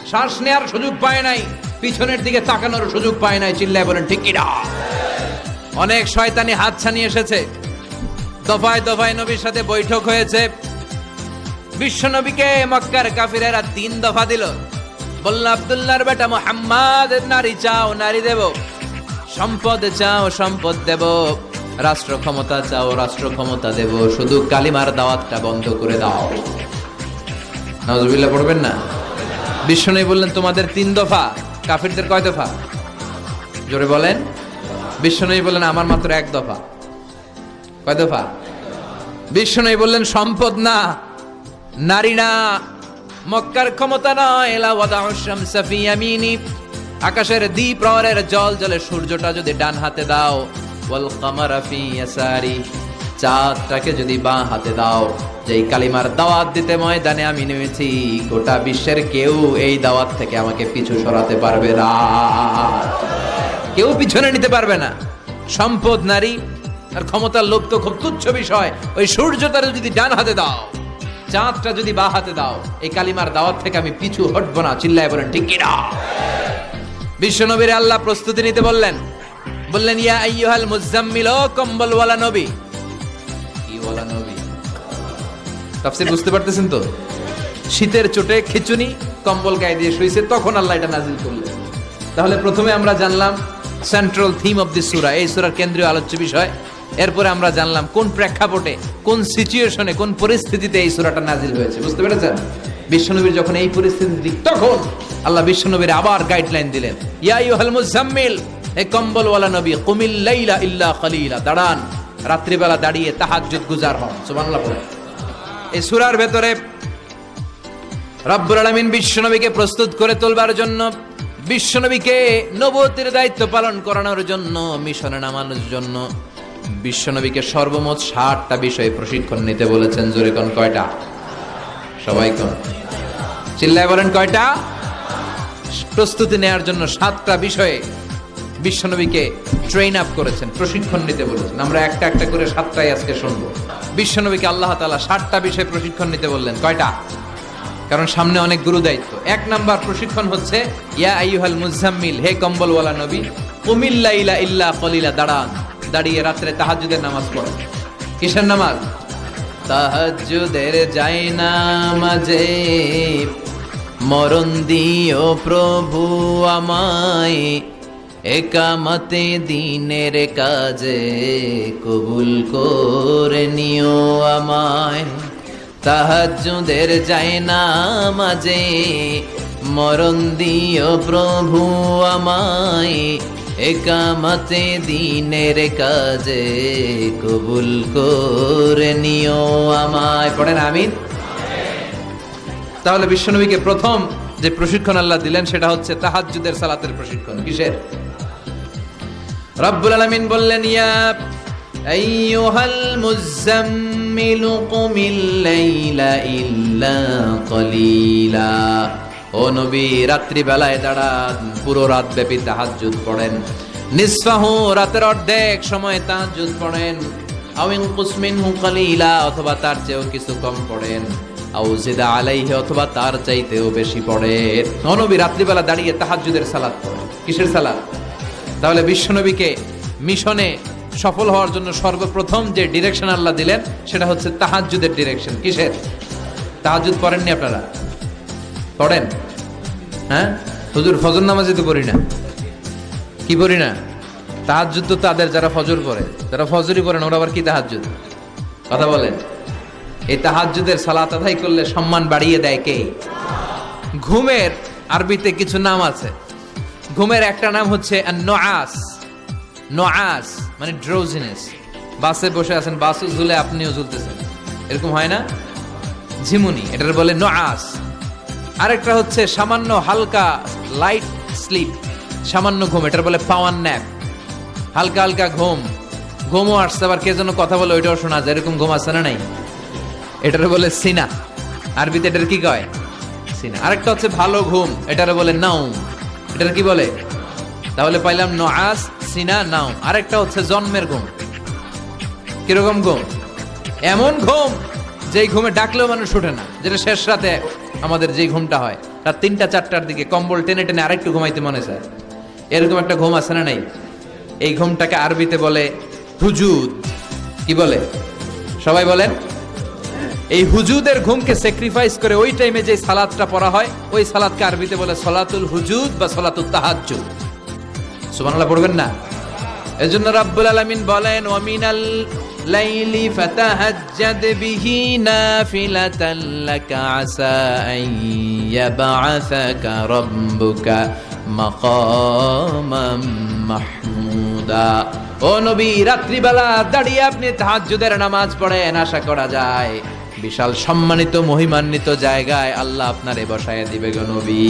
শ্বাস নেওয়ার সুযোগ পায় নাই, পিছনের দিকে তাকানোর সুযোগ পায় নাই। চিল্লায় বলেন ঠিক কিনা? অনেক শয়তানি হাত ছানিয়ে এসেছে, দফায় দফায় নবীর সাথে বৈঠক হয়েছে। বিশ্বনবীকে মক্কার কাফিরেরা 3 দফা দিল। বলল, আব্দুল্লাহর বেটা মুহাম্মদ, নারী চাও নারী দেব, সম্পদ চাও সম্পদ দেব, রাষ্ট্র ক্ষমতা চাও রাষ্ট্র ক্ষমতা দেব, শুধু কালিমার দাওয়াতটা বন্ধ করে দাও। নাউজুবিল্লাহ পড়বেন না? বিশ্বনবী বললেন, তোমাদের 3 দফা, কাফিরদের কয় দফা? জোরে বলেন। বিশ্বনবী বললেন, আমার মাত্র 1 দফা। কয় দফা? বিশ্বনবী বললেন, সম্পদ না, নারী না, মক্কার ক্ষমতা নয়, লা ওয়াদাউ শামসা ফি ইয়ামিনি, আকাশের দ্বিপ্রহরের জল জলে সূর্যটা যদি ডান হাতে দাও, ওয়াল কামারা ফি ইয়াসারি, চাঁদটাকে যদি বাঁ হাতে দাও, যেই কালিমার দাওয়াত দিতে ময়দানে আমি নেমেছি, গোটা বিশ্বের কেউ এই দাওয়াত থেকে আমাকে পিছু সরাতে পারবে না, কেউ পিছনে নিতে পারবে না। সম্পদ, নারী আর ক্ষমতার লোভ তো খুব তুচ্ছ বিষয়। ওই সূর্যটা যদি ডান হাতে দাও, চাঁদটা যদি বাঁ হাতে দাও, এই কালিমার দাওয়াত থেকে আমি পিছু হটবো না। চিল্লায় বলেন ঠিক কিনা? বিশ্বনবীর আল্লাহ প্রস্তুতি নিতে বললেন। বললেন, ইয়া আইয়ুহাল মুজাম্মিল, ও কম্বলওয়ালা নবী। কি ওয়ালা নবী? তাফসীর বুঝতে পারতেছেন তো? শীতের চোটে খিচুনি, কম্বল গায়ে দিয়ে শুইছে, তখন আল্লাহ এটা নাজিল করলেন। তাহলে প্রথমে আমরা জানলাম সেন্ট্রাল থিম অফ দিস সূরা, এই সূরার কেন্দ্রীয় আলোচ্য বিষয়। এরপরে আমরা জানলাম কোন প্রেক্ষাপটে, কোন সিচুয়েশনে, কোন পরিস্থিতিতে এই সূরাটা নাজিল হয়েছে। বুঝতে পেরেছেন? বিশ্বনবীর যখন এই পরিস্থিতি, তখন আল্লাহ বিশ্বনবীর আবার গাইডলাইন দিলেন, ইয়া আইয়ুহাল মুজাম্মিল, হে কম্বলওয়ালা নবী, কুমিল লাইলা ইল্লা কালিলা, দাঁড়ান, রাত্রিবেলা দাঁড়িয়ে তাহাজ্জুদ গুজার হন। সুবহানাল্লাহ বলেন। এই সূরার ভেতরে রব্বুল আলামিন বিশ্বনবীকে প্রস্তুত করে তোলবার জন্য, বিশ্বনবীকে নবুয়তের দায়িত্ব পালন করানোর জন্য, মিশনে নামানোর জন্য বিশ্বনবীকে সর্বমোট 60টা বিষয়ে প্রশিক্ষণ নিতে বলেছেন। জোরে কোন কয়টা? সবাই কোন? চিল্লায় বলেন কয়টা? প্রস্তুতি নেওয়ার জন্য 7টা বিষয়ে বিশ্বনবীকে ট্রেন আপ করেছেন, প্রশিক্ষণ নিতে বলেছেন। আমরা একটা একটা করে 7টাই আজকে শুনবো। বিশ্বনবীকে আল্লাহ তাআলা 60টা বিষয়ে প্রশিক্ষণ নিতে বললেন। কয়টা? কারণ সামনে অনেক গুরু দায়িত্ব। 1 নাম্বার প্রশিক্ষণ হচ্ছে, ইয়া আইয়ুহাল মুজাম্মিল, হে কম্বলওয়ালা নবী, কুমিল লাইলা ইল্লা কলিলা, দাঁড়ান, দাঁড়িয়ে রাত্রে তাহাজ্জুদের নামাজ পড়েন। কিসের নামাজ? তাহাজ্জুদের যাই নামাজে মরণ দিও প্রভু আমায়, একামতে দিনের কাজে কবুল করে নিও আমায়। তাহাজ্জুদের যাই নামাজে মরণ দিও প্রভু আমায়, একামতে দিনের কাজে কবুল করে নিও আমায়। পড়েন আমিন। তাহলে বিশ্বনবীকে প্রথম যে প্রশিক্ষণ আল্লাহ দিলেন সেটা হচ্ছে তাহাজ্জুদের সালাতের প্রশিক্ষণ। কিসের? রব্বুল আলামিন বললেন, ইয়া আইয়ুহাল মুজাম্মিল কুমিল লাইলা ইল্লা কলিলা, ও নবী, রাত্রি বেলায় দাঁড়ান, পুরো রাত ব্যাপী তাহাজ্জুদ পড়েন। নিসফাহু, রাতের অর্ধেক সময় তাহাজ্জুদ পড়েন। আও ইনকুস মিনহু কলিলা, অথবা তার চেয়েও কিছু কম পড়েন। আও জিদ আলাইহি, অথবা তার চাইতেও বেশি পড়েন। ও নবী, রাত্রিবেলা দাঁড়িয়ে তাহাজ্জুদের সালাত পড়েন। কিসের সালাত? তাহলে বিশ্বনবীকে মিশনে সফল হওয়ার জন্য সর্বপ্রথম যে ডিরেকশন আল্লাহ দিলেন সেটা হচ্ছে তাহাজ্জুদের ডিরেকশন। কিসের? তাহাজ্জুদ পড়েননি আপনারা? পড়েন? হ্যাঁ, হুজুর ফজর নামাজে তো পড়ি না। কি পড়ি না? তাহাজ্জুদ তো তাদের যারা ফজর পড়ে, যারা ফজরই পড়েন, ওরা আবার কি তাহাজ্জুদ? কথা বলেন। এই তাহাজ্জুদের সালাত আদায় করলে সম্মান বাড়িয়ে দেয় কে? ঘুমের আরবিতে কিছু নাম আছে। ঘুমের একটা নাম হচ্ছে নুআস। নুআস মানে ড্রোজিনেস। বাসে বসে আছেন, বাসও ঝুলে আপনিও ঝুলতেছেন, এরকম হয় না? ঝিমুনি, এটার বলে নুআস। আরেকটা হচ্ছে সামান্য হালকা লাইট স্লিপ, সামান্য ঘুম, এটার বলে পাওয়ার ন্যাপ। হালকা হালকা ঘুমও আসছে, আবার কে যেন কথা বলে ওইটাও শোনা যায়, এরকম ঘুম আসছে না নাই? এটার বলে সিনা, আরবিতে এটার কি কয়? সিনা। আরেকটা হচ্ছে ভালো ঘুম, এটার বলে নাউম। এটার কি বলে? তাহলে পাইলাম নুআস, সিনা, নাউম। আরেকটা হচ্ছে জন্মের ঘুম। কিরকম ঘুম? এমন ঘুম যেই ঘুমে ডাকলেও মানুষ ওঠে না, যেটা শেষ রাতে আমাদের যেই ঘুমটা হয়, রাত 3টা 4টার দিকে কম্বল টেনে টেনে আরেকটু ঘুমাইতে মনে চায়, এরকম একটা ঘুম আছে না নাই? এই ঘুমটাকে আরবিতে বলে হুজুদ। কি বলে? সবাই বলেন। এই হুজুদের ঘুমকে স্যাক্রিফাইস করে ওই টাইমে যে সালাতটা পড়া হয়, ওই সালাতকে আরবিতে বলে সলাতুল হুজুদ বা সলাতুত তাহাজ্জুদ। সুবহানাল্লাহ পড়বেন না? এজন্য রাব্বুল আলামিন বলেন, ওয়া মিনাল লাইলি ফাতাহাজ্জাদ বিহি নাফিলাতান লাকা আসা আন ইয়াবআসাকা রাব্বুকা মাকামাম মাহমুদা। ও নবী, রাত্রিবেলা দাঁড়িয়ে আপনি তাহাজ্জুদের নামাজ পড়েন, আশা করা যায় বিশাল সম্মানিত মহিমান্বিত জায়গায় আল্লাহ আপনারে বসায় দিবে গো নবী।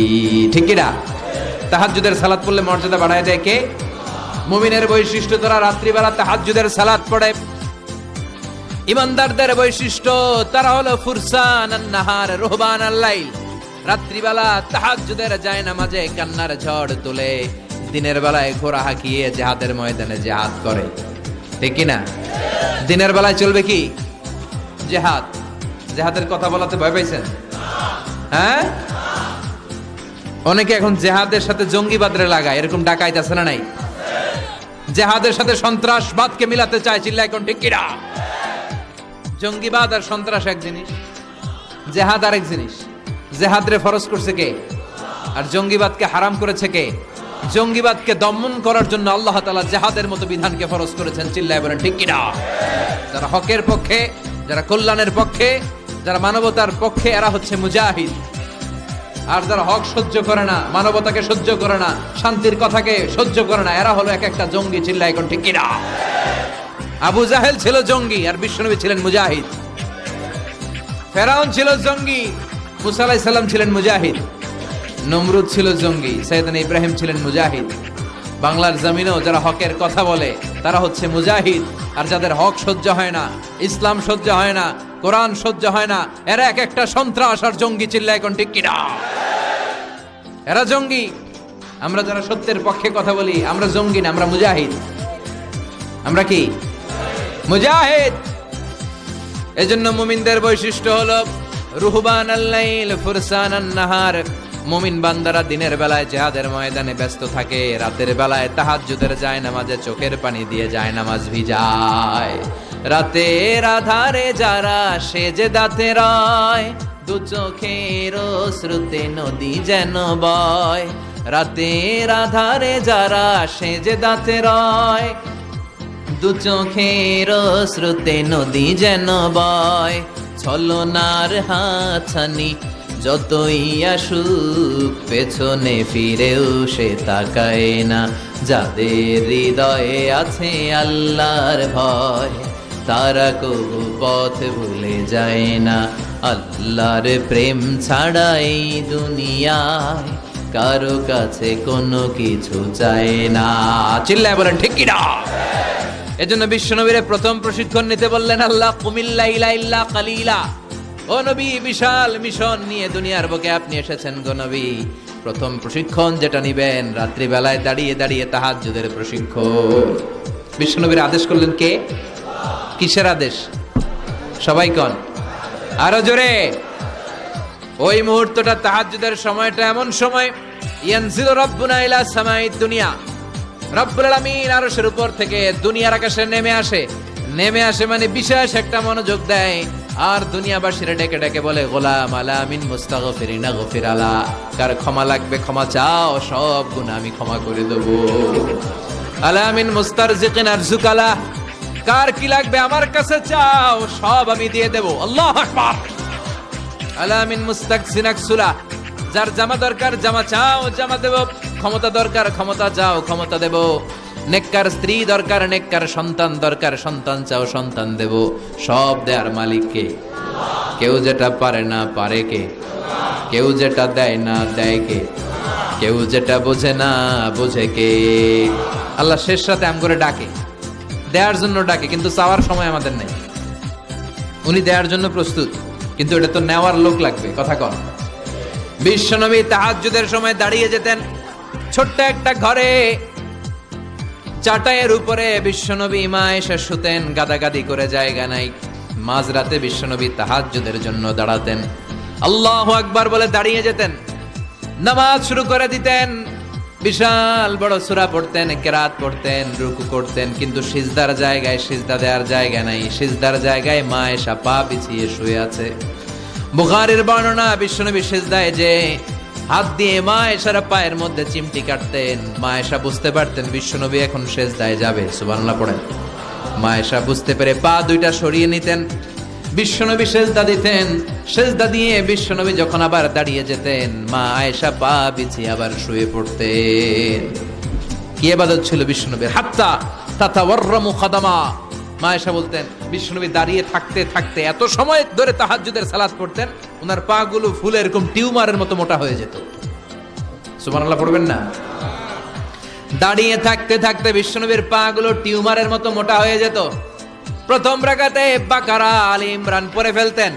ঠিক কি না? তাহাজ্জুদের সালাত পড়লে মর্যাদা বাড়ায় দেয় কে? মুমিনের বৈশিষ্ট্য, তারা রাত্রিবেলা তাহাজ্জুদের সালাত পড়ে। ইমানদারদের বৈশিষ্ট্য, তারা হলো ফুরসানান নাহার রুহবানাল লাইল। রাত্রিবেলা তাহাজ্জুদের জায়নামাজে কান্নার ঝড় তুলে দিনের বেলায় ঘোড়া হাঁকিয়ে জিহাদের ময়দানে জিহাদ করে। ঠিক কি না? দিনের বেলায় চলবে কি? জিহাদ। জিহাদের কথা বলাতে ভয় পাইছেন? হ্যাঁ, অনেকে এখন জিহাদের সাথে জঙ্গিবাদরে লাগায়, এরকম ডাকাইত আছে না নাই? জিহাদের সাথে সন্ত্রাসবাদকে মিলাতে চায়, চিল্লা এখন ঠিক কিনা? জঙ্গিবাদ আর সন্ত্রাস এক জিনিস, জিহাদ আরেক জিনিস। জিহাদরে ফরজ করছে কে? আর জঙ্গিবাদকে হারাম করেছে কে? জঙ্গিবাদকে দমন করার জন্য আল্লাহ তাআলা জিহাদের মতো বিধানকে ফরজ করেছেন, চিল্লায় বলেন ঠিক কিনা? যারা হকের পক্ষে, যারা কল্যাণের পক্ষে, যারা মানবতার পক্ষে, এরা হচ্ছে মুজাহিদ। আর যারা হক সহ্য করে না, মানবতাকে সহ্য করে না, শান্তির কথাকে সহ্য করে না, এরা হলো এক একটা জঙ্গি, চিল্লায় এখন ঠিক কিনা? আবু জাহেল ছিল জঙ্গি আর বিশ্বনবী ছিলেন মুজাহিদ। ফেরাউন ছিল জঙ্গি, মুসা আলাইহিস সালাম ছিলেন মুজাহিদ। নমরুদ ছিল জঙ্গি, সাইয়েদনা ইব্রাহিম ছিলেন মুজাহিদ। বাংলার জমিনেও যারা হকের কথা বলে তারা হচ্ছে মুজাহিদ। আর যাদের হক সহ্য হয় না, ইসলাম সহ্য হয় না, কোরআন সহ্য হয় না, এরা এক একটা সন্ত্রাস আর জঙ্গি, চিল্লায় এখন ঠিক কিনা? এরা জঙ্গি। আমরা যারা সত্যের পক্ষে কথা বলি, আমরা জঙ্গি না, আমরা মুজাহিদ। আমরা কি? মুজাহিদ। এজন্য মুমিনদের বৈশিষ্ট্য হলো রুহবানাল লাইল ফুরসানান নাহার। মুমিন বান্দারা দিনের বেলায় জিহাদের ময়দানে ব্যস্ত থাকে, রাতের বেলায় তাহাজ্জুদের জায়নামাজে চোখের পানি দিয়ে জায়নামাজ ভিজায়। রাতের আধারে যারা সেজদাতে রয়, দু চোখের শ্রুতে নদী যেন বয়। রাতের আধারে যারা সেজদাতে রয়, দু চোখের শ্রুতে নদী যেন বয়। ছলনার হাতছানি যতই আসুক, পেছনে ফিরেও সে তাকায় না। যাদের হৃদয়ে আছে আল্লাহর ভয়, তারা কবু পথ ভুলে যায় না। আল্লাহর প্রেম ছাড়া এই দুনিয়ায় কারো কাছে কোনো কিছু চায় না, চিল্লায় বলেন ঠিক কিনা? এজন্য বিশ্বনবীর প্রথম প্রশিক্ষণ নিতে বললেন আল্লাহ, কুমিল লাইলা ইল্লা কালিলা। ও নবী, বিশাল মিশন নিয়ে দুনিয়ার বুকে আপনি এসেছেন গো নবী। প্রথম প্রশিক্ষণ যেটা নিবেন, রাত্রি বেলায় দাঁড়িয়ে দাঁড়িয়ে তাহাজ্জুদের প্রশিক্ষণ। বিশ্বনবীর আদেশ করলেন কে? কিসের আদেশ? সবাই কোন? আরো জোরে। ওই মুহূর্তটা তাহাজ্জুদের সময়টা এমন সময়, ইয়ানজিলু রাব্বুনা ইলা সামাইদ দুনিয়া, রব্বুল আলামিন আরশের উপর থেকে দুনিয়ার আকাশে নেমে আসে। নেমে আসে মানে বিশেষ একটা মনোযোগ দেয়, আর দুনিয়াবাসীরা ডেকে ডেকে বলে, গোলাম আলা মিন মুস্তাগফিরিনা গফির আলা। কার ক্ষমা লাগবে ক্ষমা চাও, সব গুনাহ আমি ক্ষমা করে দেব। আলা মিন মুস্তারজিকিন আরজুকালা, কার কি লাগবে আমার কাছে চাও, সব আমি দিয়ে দেব। আল্লাহু আকবার। আলা মিন মুস্তাকসিন আকসুলা, যার জামা দরকার জামা চাও, জামা দেব। ক্ষমতা দরকার ক্ষমতা চাও, ক্ষমতা দেব। নেককার স্ত্রী দরকার, নেককার সন্তান দরকার, সন্তান চাও, সন্তান দেব। সব দেয়ার মালিক কে? কেউ যেটা পারে না, পারে কে? কেউ যেটা দেয় না দেয় কে, কেউ যেটা বোঝে না বোঝে কে। আল্লাহ শেষ রাতে আম করে ডাকে, দেওয়ার জন্য ডাকে, কিন্তু চাওয়ার সময় আমাদের নেই। উনি দেওয়ার জন্য প্রস্তুত, কিন্তু এটা তো নেওয়ার লোক লাগবে। কথা কন। বিশ্বনবী তাহাজ্জুদের সময় দাঁড়িয়ে যেতেন ছোট্ট একটা ঘরে, চাটাইয়ের উপরে বিশ্বনবী মা এসে শুতেন, গাদাগাদি করে জায়গা নাই। মাঝরাতে বিশ্বনবী তাহাজ্জুদের জন্য দাঁড়াতেন, আল্লাহু আকবার বলে দাঁড়িয়ে যেতেন, নামাজ শুরু করে দিতেন। বিশাল বড় সূরা পড়তেন, কেরাত পড়তেন, রুকু করতেন, কিন্তু সিজদার জায়গায় সিজদা দেওয়ার জায়গা নাই। সিজদার জায়গায় মা এসা পা বিছিয়ে শুয়ে আছে। বুখারীর বর্ণনা, বিশ্বনবী সিজদায় যে হাত দিয়ে মা এসার পায়ের মধ্যে চিমটি কাটতেন। মা এসা বুঝতে পারতেন বিশ্বনবী এখন সিজদায় যাবে, সুবহানাল্লাহ পড়েন। মা এসা বুঝতে পেরে পা দুইটা সরিয়ে নিতেন, বিশ্বনবী সেজদা দিতেন। সেজদা দিয়ে বিশ্বনবী যখন আবার দাঁড়িয়ে যেতেন, মা আয়েশা পা বিছিয়ে আবার শুয়ে পড়তেন। কি ইবাদত ছিল বিশ্বনবীর! হাত্তা তাতাওয়াররামু খাদামা। মা আয়েশা বলতেন বিশ্বনবী দাঁড়িয়ে থাকতে থাকতে এত সময় ধরে তাহাজ্জুদের সালাত পড়তেন, ওনার পা গুলো ফুলে এরকম টিউমারের মতো মোটা হয়ে যেত। সুবহানাল্লাহ পড়বেন না? দাঁড়িয়ে থাকতে থাকতে বিশ্বনবীর পা গুলো টিউমারের মতো মোটা হয়ে যেত। প্রথম রাকাতে বাকারা, আলী ইমরান পড়ে ফেলতেন,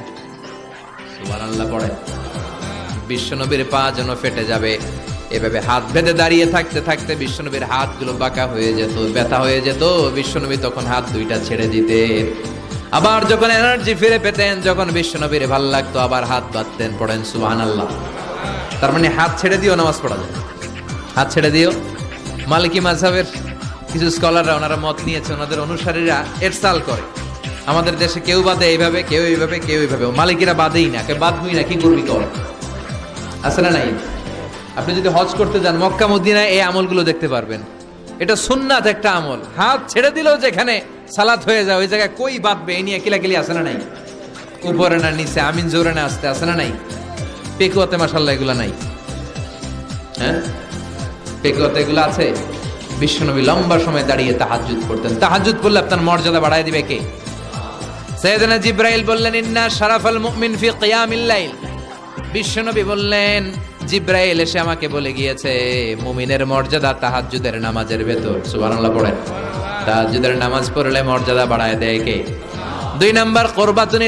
সুবহানাল্লাহ পড়ে। বিশ্বনবীর পা যেন ফেটে যাবে, এভাবে হাত বেঁধে দাঁড়িয়ে থাকতে থাকতে বিশ্বনবীর হাতগুলো বাঁকা হয়ে যেত, ব্যথা হয়ে যেত। বিশ্বনবী তখন হাত দুইটা ছেড়ে দিতেন। আবার যখন এনার্জি ফিরে পেতেন, যখন বিশ্বনবীর ভাল লাগতো, আবার হাত বাঁধতেন। পড়েন সুবহানাল্লাহ। তার মানে হাত ছেড়ে দিও নামাজ পড়া যায়, হাত ছেড়ে দিও। মালিকি মাযহাবের কিছু স্কলাররা ওনারা মত নিয়েছে, ওনাদের অনুসারীরা এরসাল করে, আমাদের দেশে কেউ বাদে এইভাবে, কেউ এইভাবে, কেউ এইভাবে। মালিকিরা বাদেই না, কে বাদবই না, কি করবি কর। আছে না নাই? আপনি যদি হজ করতে যান মক্কা মদিনায়, এই আমলগুলো দেখতে পারবেন। এটা সুন্নাত একটা আমল। হাত ছেড়ে দিলেও যেখানে সালাত হয়ে যায় ওই জায়গায় কই বাঁধবে, এই নিয়ে কিলাকিলি আছে না নাই? উপরে না নিচে, আমিন জোরে না আসতে, আছে না নাই? পেকুয়াতে মাশাআল্লাহ এগুলা নাই। হ্যাঁ, পেকুয়াতে এগুলো আছে। বিশ্বনবী লম্বা সময় দাঁড়িয়ে তাহাজ্জুদ করতেন। তাহাজ্জুদ পড়লে আপনার মর্যাদা বাড়ায় দিবে কে? সাইয়েদনা জিবরাইল বললেন, ইন্না শারাফাল মুমিন ফি কিয়ামিল লাইল। বিশ্বনবী বললেন, জিবরাইল এসে আমাকে বলে গিয়েছে মুমিনের মর্যাদা তাহাজ্জুদের নামাজের ভেতর। সুবহানাল্লাহ পড়েন। তাহাজ্জুদের নামাজ পড়লে মর্যাদা বাড়ায় দেয় কে? 2 নাম্বার, কুরবাতুন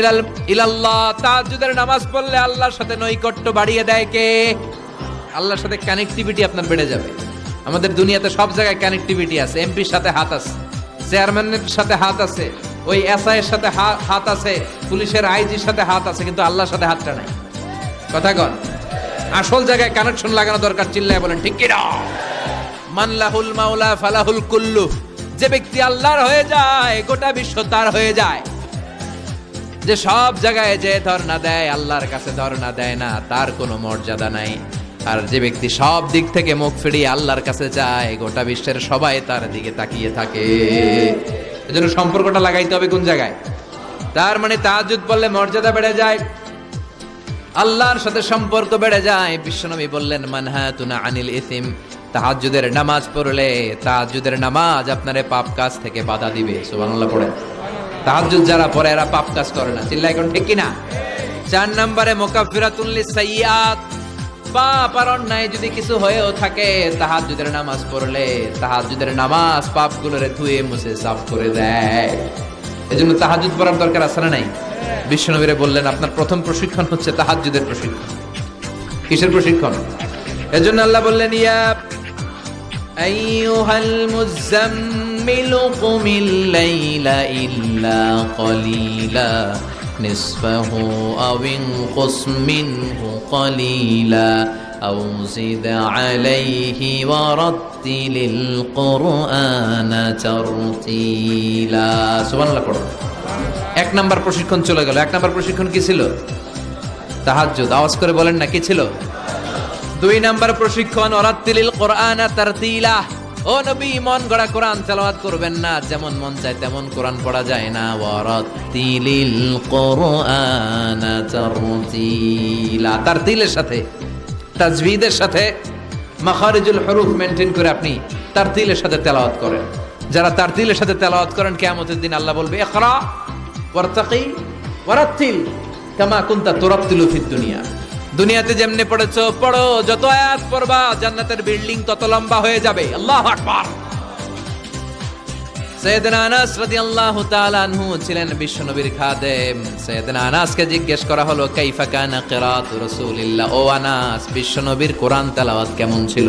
ইলাল্লাহ। তাহাজ্জুদের নামাজ পড়লে আল্লাহর সাথে নৈকট্য বাড়িয়ে দেয় কে? আল্লাহর সাথে কানেক্টিভিটি আপনার বেড়ে যাবে। আমাদের দুনিয়াতে সব জায়গায় কানেক্টিভিটি আছে। এমপির সাথে হাত আছে, চেয়ারম্যানের সাথে হাত আছে, ওই এসআই এর সাথে হাত আছে, পুলিশের আইজির সাথে হাত আছে, কিন্তু আল্লাহর সাথে হাতটা নাই। কথা কন। আসল জায়গায় কানেকশন লাগানো দরকার। চিল্লায় বলেন ঠিক কি না? মান লাহুল মাওলা ফালাহুল কুল্লু। যে ব্যক্তি আল্লাহর হয়ে যায়, গোটা বিশ্ব তার হয়ে যায়। যে সব জায়গায় যে ধর্ণা দেয়, আল্লাহর কাছে ধর্ণা দেয় না, তার কোনো মর্যাদা নাই। আর যে ব্যক্তি সব দিক থেকে মুখ ফিরিয়ে আল্লাহর কাছে যায়, গোটা বিশ্বের সবাই তার দিকে তাকিয়ে থাকে। এজন্য সম্পর্কটা লাগাইতে হবে কোন জায়গায়? তার মানে তাহাজ্জুদ পড়লে মর্যাদা বেড়ে যায়, আল্লাহর সাথে সম্পর্ক বেড়ে যায়। বিশ্বনবী বললেন, মানহাতুনা আনিল ইসিম। তাহাজ্জুদের নামাজ পড়লে, তাহাজ্জুদের নামাজ আপনারে পাপ কাজ থেকে বাধা দিবে। সুবহানাল্লাহ পড়ে। তাহাজ্জুদ যারা পড়ে এরা পাপ কাজ করে না। চিল্লায় কোন ঠিক কি না? 4 নম্বরে মুকাফফিরাতুন লিসাইয়্যাত। পাপ আর অন্যায় যদি কিছু হয়েও থাকে, তাহাজ্জুদের নামাজ পড়লে তাহাজ্জুদের নামাজ পাপগুলোরে ধুয়ে মুছে সাফ করে দেয়। এজন্য তাহাজ্জুদ পড়ার দরকার আছে না নাই? বিশ্বনবীরে বললেন আপনার প্রথম প্রশিক্ষণ হচ্ছে তাহাজ্জুদের প্রশিক্ষণ। কিসের প্রশিক্ষণ? এজন্য আল্লাহ বললেন, ইয়া আইয়ুহাল মুযাম্মিলু কুমিল লাইলা ইল্লা ক্বালিলা নিসফাহু আও ইনকুস মিনহু ক্বালিলা আও জিদ আলাইহি ওয়া রাত্তিলিল কুরআনা তারতিলা। সুবহানাল্লাহ পড়ো। 1 নাম্বার প্রশিক্ষণ চলে গেল। 1 নাম্বার প্রশিক্ষণ কি ছিল? তাহাজ্জুদ। আওয়াজ করে বলেন না, কি ছিল? 2 নাম্বার প্রশিক্ষণ, ওয়ারাত্তিলিল কুরআনা তারতিলা। ও নবী, মন গড়া কোরআন তেলাওয়াত করবেন না, যেমন মন চায় তেমন কোরআন পড়া যায় না। ওয়ারাত্তিলিল কুরআনা তারতিলা। তারতিলের সাথে, তাজবিদের সাথে, মাখারিজুল হুরুফ মেইনটেইন করে আপনি তারতিলের সাথে তেলাওয়াত করেন। যারা তারতিলের সাথে তেলাওয়াত করেন, কিয়ামতের দিন আল্লাহ বলবে, ইকরা ওয়ারতাকি ওয়ারাত্তিল কামা কুনতা তুরাত্তিলু ফিদ দুনিয়া। দুনিয়াতে যেমনে পড়েছো পড়ো, যত আয়াত পড়বা জান্নাতের বিল্ডিং তত লম্বা হয়ে যাবে। আল্লাহু আকবার। সাইয়েদনা আনাস রাদিয়াল্লাহু তাআলা আনহু ছিলেন বিশ্বনবীর খাদেম। সাইয়েদনা আনাসকে জিজ্ঞেস করা হলো, কাইফা কানা কিরাআতু রাসূলিল্লাহ, ও আনাস বিশ্বনবীর কোরআন তেলাওয়াত কেমন ছিল?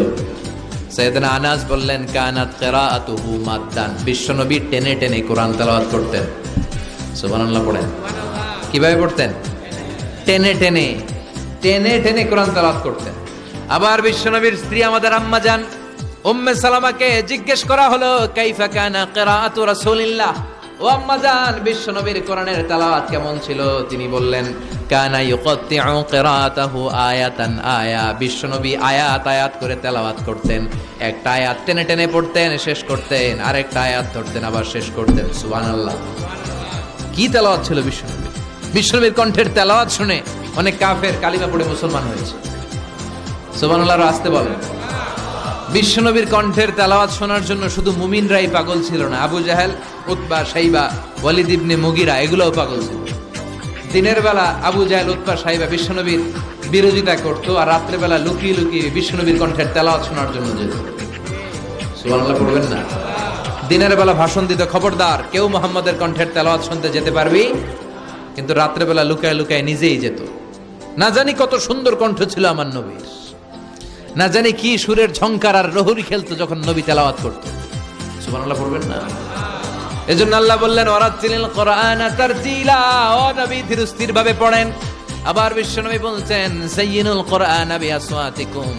সাইয়েদনা আনাস বললেন, কানাত কিরাআতুহু মাদ্দান, বিশ্বনবী টেনে টেনে কোরআন তেলাওয়াত করতেন। সুবহানাল্লাহ পড়েন। কিভাবে পড়তেন? টেনে টেনে টেনে টেনে কোরআন তেলাওয়াত করতেন। আবার বিশ্বনবীর স্ত্রী আমাদের আম্মা জান উম্মে সালামাকে জিজ্ঞেস করা হলো, কাইফা কানা কিরাআতু রাসূলিল্লাহ, ও আম্মা জান বিশ্বনবীর কোরআনের তেলাওয়াত কেমন ছিল? তিনি বললেন, কানা ইউকাত্তিউ কিরাআতাহু আয়াতান আয়া, বিশ্বনবী আয়াত আয়াত করে তেলাওয়াত করতেন। একটা আয়াত টেনে টেনে পড়তেন, শেষ করতেন, আরেকটা আয়াত ধরতেন, আবার শেষ করতেন। সুবহানাল্লাহ। কি তেলাওয়াত ছিল বিশ্বনবীর! বিশ্বনবীর কণ্ঠের তেলাওয়াত শুনে অনেক কাফের কালিমা পড়ে মুসলমান হয়েছে। সুবহানাল্লাহ আসতে বলেন। বিশ্বনবীর কণ্ঠের তেলাওয়াত শোনার জন্য শুধু মুমিনরাই পাগল ছিল না, আবু জাহেল, উতবা, শাইবা, ওয়ালিদ ইবনে মুগিরা এগুলোও পাগল ছিল। দিনের বেলা আবু জাহেল, উতবা, শাইবা বিশ্বনবীর বিরোধিতা করতো, আর রাত্রে বেলা লুকিয়ে লুকিয়ে বিশ্বনবীর কণ্ঠের তেলাওয়াত শোনার জন্য যেত। সুবহানাল্লাহ পড়বেন না? দিনের বেলা ভাষণ দিত, খবরদার কেউ মুহাম্মাদের কণ্ঠের তেলাওয়াত শুনতে যেতে পারবি, কিন্তু রাত্রে বেলা লুকায় লুকায় নিজেই যেত। না জানি কত সুন্দর কণ্ঠ ছিল আমার নবীর, না জানি কি সুরের ঝংকার আর রহুরি খেলতো যখন নবী তেলাওয়াত করতো। সুবহানাল্লাহ পড়বেন না? এজন্য আল্লাহ বললেন, ওয়ারাতিলিল কুরআনা তারতিলা, ও নবী ধীরস্থির ভাবে পড়েন। আবার বিশ্বনবী বলছেন, যায়িনুল কুরআনা বিআসওয়াতিকুম,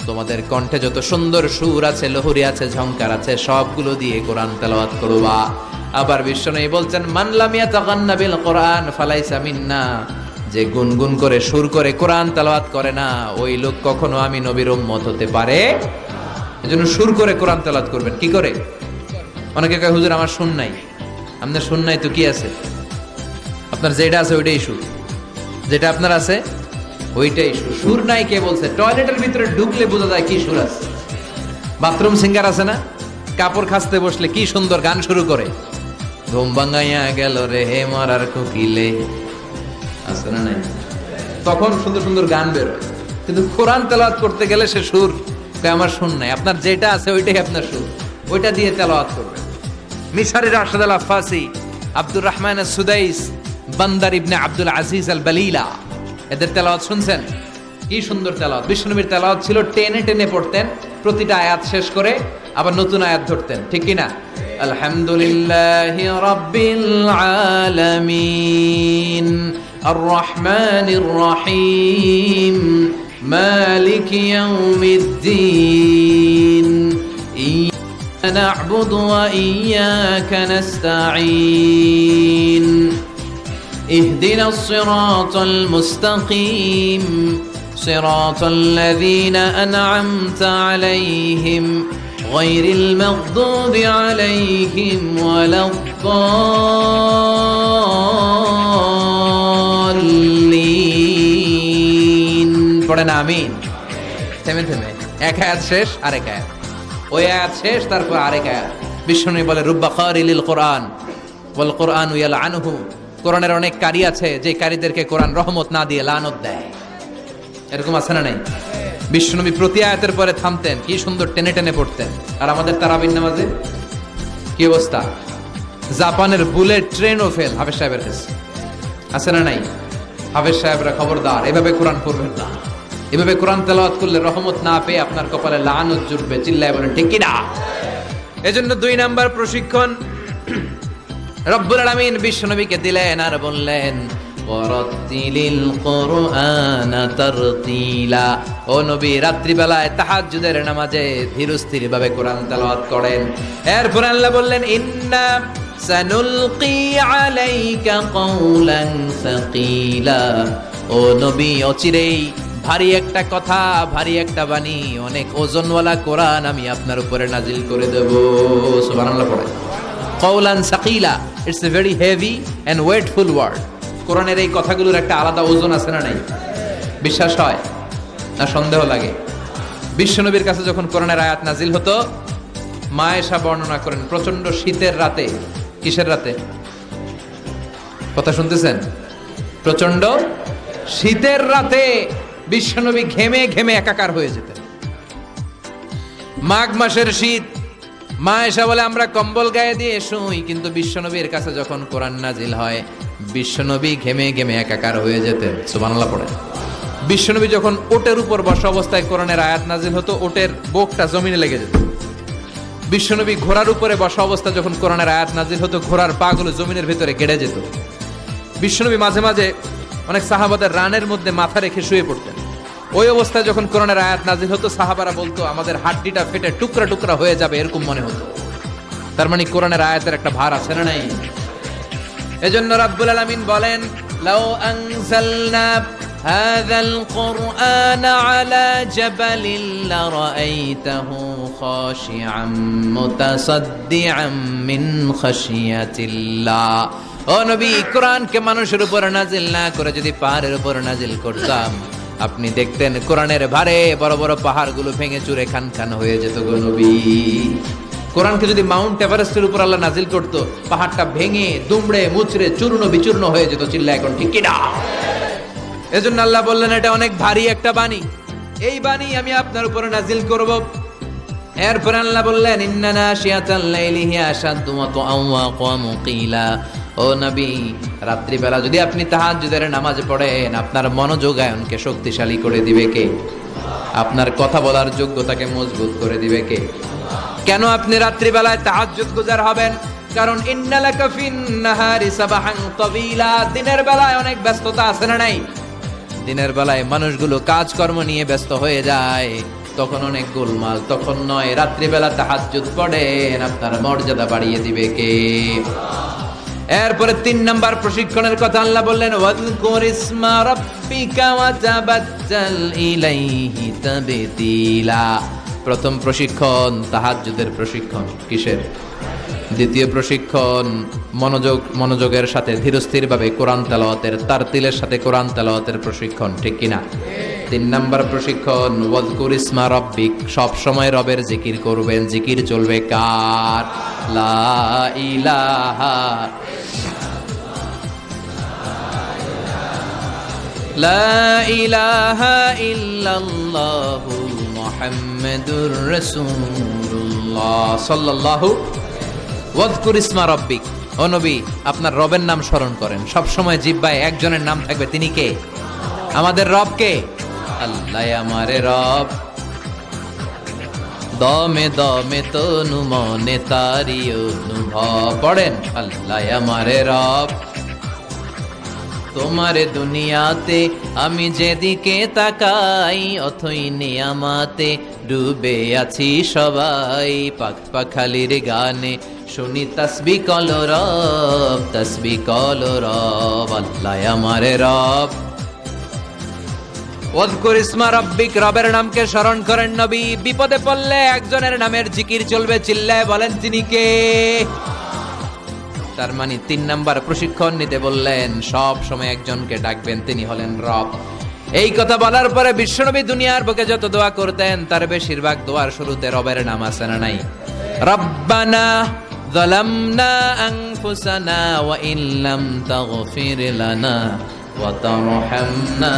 তোমাদের কণ্ঠে যত সুন্দর সুর আছে, লহুরি আছে, ঝংকার আছে, সবগুলো দিয়ে কোরআন তেলাওয়াত করবা। আবার বিশ্বনবী বলছেন, মান লাম ইয়াতাগান্না বিল কুরআন ফালাইসা মিন্না, যে গুনগুন করে সুর করে কোরআন তেলাওয়াত করে না, ওই লোক কখনো আমি নবীর উম্মত হতে পারে। এজন্য সুর করে কোরআন তেলাওয়াত করবেন। কি করে? অনেকে কয়, হুজুর আমার সুর নাই। আপনার সুর নাই তো কি আছে? আপনার যেটা আছে ওইটাই সুর, যেটা আপনার আছে ওইটাই সুর। সুর নাই কে বলছে? টয়লেটের ভিতরে ঢুকলে বোঝা যায় কি সুর আছে। বাথরুম সিঙ্গার আছে না, কাপড় খাসতে বসলে কি সুন্দর গান শুরু করে, ঘুম ভাঙাইয়া গেল রে হে মরার কোকিলে, আছে না নাই? তখন সুন্দর সুন্দর গান বেরোয়। কিন্তু কোরআন তেলাওয়াত করতে গেলে সে সুর আমার সুর নাই। আপনার যেটা আছে ওইটাই আপনার সুর, ওইটা দিয়ে তেলাওয়াত করবেন। মিশরি রাশেদ আল আফাসি, আব্দুর রহমান সুদাইস, বান্দার ইবনে আব্দুল আজিজ আল বালিলা, এদের তেলাওয়াত শুনছেন? কি সুন্দর তেলাওয়াত! বিশ্বনবীর তেলাওয়াত ছিল টেনে টেনে পড়তেন, প্রতিটা আয়াত শেষ করে আবার নতুন আয়াত ধরতেন। ঠিক কি না? আলহামদুলিল্লাহি রাব্বিল আলামিন আর রহমানির রহিম মালিকি ইয়াউমিদ্দিন ইয়্যাকা না'বুদু ওয়া ইয়্যাকা নাস্তাঈন ইহদিনাস সিরাতাল মুস্তাকিম সিরাতাল লাযীনা আন'আমতা আলাইহিম গায়রিল মাগদুবি আলাইহিম ওয়ালাদ-দাল্লিন। পড়েন আমিন। থেমে থেমে এক আয়াত শেষ, আরেক আয়াত, ওই আয়াত শেষ, তারপর আরেক আয়াত। বিষ্ণু বলে, রুব্বা কারিলিল কোরআন ওয়াল কোরআনু ইয়ালআনুহু, কোরআনের অনেক কারি আছে যে কারীদেরকে কোরআন রহমত না দিয়ে লানত দেয়। এরকম আছে না নাই? বিশ্বনবী প্রতি আয়াতের পরে থামতেন, কি সুন্দর টেনে টেনে পড়তেন। আর আমাদের তারাবির নামাজে কি অবস্থা? জাপানের বুলেট ট্রেনও ফেল হাফেজ সাহেবের কাছে। আছে না নাই? হাফেজ সাহেবরা খবরদার, এভাবে কোরআন পড়বেন না। এভাবে কোরআন তেলাওয়াত করলে রহমত না পেয়ে আপনার কপালে লানত জুটবে। চিল্লায় বলেন ঠিক কি না? এজন্য 2 নাম্বার প্রশিক্ষণ রব্বুল আলামিন বিশ্বনবীকে দিলেন, আর বললেন, ওয়ারাতিলিল কুরআনা তারতিলা, ও নবী রাত্রিবেলায় তাহাজ্জুদের নামাজে ধীরস্থির ভাবে কোরআন তেলাওয়াত করেন। এরপর আল্লাহ বললেন, ইন্না সানুলকি আলাইকা কওলান সাকিলা, ও নবী অচিরেই ভারী একটা কথা, ভারী একটা বাণী, অনেক ওজনওয়ালা কোরআন আমি আপনার উপরে নাজিল করে দেব। সুবহানাল্লাহ পড়ে। কওলান সাকিলা, it's a very heavy and weightful word. কোরআনের এই কথাগুলোর একটা আলাদা ওজন আছে না নাই? বিশ্বাস হয় না সন্দেহ লাগে? বিশ্বনবীর কাছে যখন কোরআনের আয়াত নাজিল হতো, মা আয়েশা বর্ণনা করেন, প্রচন্ড শীতের রাতে, কিসের রাতে? কথা শুনতেছেন? প্রচন্ড শীতের রাতে বিশ্বনবী ঘেমে ঘেমে একাকার হয়ে যেতেন। মাঘ মাসের শীত, মা এসা বলে আমরা কম্বল গায়ে দিয়ে শুই, কিন্তু বিশ্বনবীর কাছে যখন কোরআন নাজিল হয় বিশ্বনবী ঘেমে ঘেমে একাকার হয়ে যেতেন। সুবহানাল্লাহ পড়ে। বিশ্বনবী যখন ওটের উপর বসা অবস্থায় কোরআনের আয়াত নাজিল হতো, ওটের বুকটা জমিনে লেগে যেত। বিশ্বনবী ঘোড়ার উপরে বসা অবস্থা যখন কোরআনের আয়াত নাজিল হতো, ঘোড়ার পাগুলো জমিনের ভিতরে গেড়ে যেত। বিশ্বনবী মাঝে মাঝে অনেক সাহাবাদের রানের মধ্যে মাথা রেখে শুয়ে পড়তেন। ওই অবস্থায় যখন কোরআনের আয়াত নাজিল হতো, সাহাবারা বলতো আমাদের হাড্ডিটা ফেটে টুকরা টুকরা হয়ে যাবে, এরকম মনে হতো। তার মানে কোরআনের আয়াতের একটা ভার আছে না নাই? এজন্য রাব্বুল আলামিন বলেন, লাউ আনজালনা হাযাল কুরআন আলা জাবালিন লারাআইতাহু খাশিআম মুতাসাদ্দিআম মিন খাশিয়াতিল্লাহ। ও নবী, কোরআনকে মানুষের উপর নাজিল না করে যদি পাহাড়ের উপর নাজিল করতাম, আপনি দেখতেন কোরআনের ভারে বড় বড় পাহাড়গুলো ভেঙে চুরে খান খান হয়ে যেত গো নবী। কোরআনকে যদি মাউন্ট এভারেস্টের উপর আল্লাহ নাজিল করতো, পাহাড়টা ভেঙে দুমড়ে মুচড়ে চূর্ণ বিচূর্ণ হয়ে যেত। চিল্লা এখন ঠিক কিনা? এজন্য আল্লাহ বললেন এটা অনেক ভারী একটা বাণী, এই বাণী আমি আপনার উপর নাজিল করব। এরপর আল্লাহ বললেন, ইন্না নাশিয়াতাল লাইলি হিয়া আশাদ্দু ওয়াতআন ওয়া আকামু কিলা। ও নবী, রাত্রিবেলা যদি আপনি তাহাজ্জুদের নামাজ পড়েন, আপনার মনোযোগায়নকে শক্তিশালী করে দিবে কে? আপনার কথা বলার যোগ্যতাকে মজবুত করে দিবে কে? কেন আপনি রাত্রিবেলায় তাহাজ্জুদ গুজার হবেন? কারণ ইন্নালাকা ফিন নাহারি সাবাহান তাওয়িলা, দিনের বেলায় অনেক ব্যস্ততা আছে না নাই? দিনের বেলায় মানুষগুলো কাজকর্ম নিয়ে ব্যস্ত হয়ে যায়, তখন অনেক গোলমাল। তখন নয়, রাত্রিবেলা তাহাজ্জুদ পড়েন, আপনার মর্যাদা বাড়িয়ে দিবে কে? এরপরে 3 নাম্বার প্রশিক্ষণের কথা আল্লাহ বললেন, ওয়াযকুর ইসমা রাব্বিকা ওয়াতাবাত্তাল ইলাইহি তাবতীলা। প্রথম প্রশিক্ষণ তাহাজ্জুদের প্রশিক্ষণ। কিসের? দ্বিতীয় প্রশিক্ষণ মনোযোগের সাথে ধীরস্থিরভাবে কোরআন তেলাওয়াতের, তারতিলের সাথে কোরআন তেলাওয়াতের প্রশিক্ষণ, ঠিক কিনা? 3 নাম্বার প্রশিক্ষণ ওয়াযকুর ইসমা রাব্বিক, সব সময় রবের জিকির করবেন। জিকির চলবে কার? লা ইলাহা লা ইলাহা ইল্লাল্লাহু মুহাম্মাদুর রাসূলুল্লাহ সাল্লাল্লাহু। ওয়াযকুর ইসমা রাব্বিক, ও নবী আপনার রবের নাম স্মরণ করেন। সব সময় জিহ্বায় একজনের নাম থাকবে, তিনি কে? আমাদের রব কে? আল্লাহ আমারে রব, দমে দমে তনু মনে তারি অনুভব। পড়েন, আল্লাহ আমারে রব, তোমারে দুনিয়াতে আমি যেদিকে তাকাই, অথই নিয়ামাতে ডুবে আছি সবাই। পাখ পাখালির গানে শুনি তাসবিহ কলো রব, তাসবিহ কলো রব, আল্লাহ আমারে রব। ওয়াযকুর ইসমা রাব্বিক, রবের নামকে স্মরণ করেন নবী। বিপদে পড়লে একজনের নামের জিকির চলবে, চিল্লায় বলেন তিনি কে? তার মানে 3 নাম্বার প্রশিক্ষণ নিতে বললেন, সব সময় একজনকে ডাকবেন, তিনি হলেন রব। এই কথা বলার পরে বিশ্বনবী দুনিয়ার বুকে যত দোয়া করতেন, তার বেশিরভাগ দোয়ার শুরুতে রবের নাম আছে না নাই? রব্বানা যালামনা আনফুসানা ওয়া ইল্লাম তাগফির লানা ওয়া তারহামনা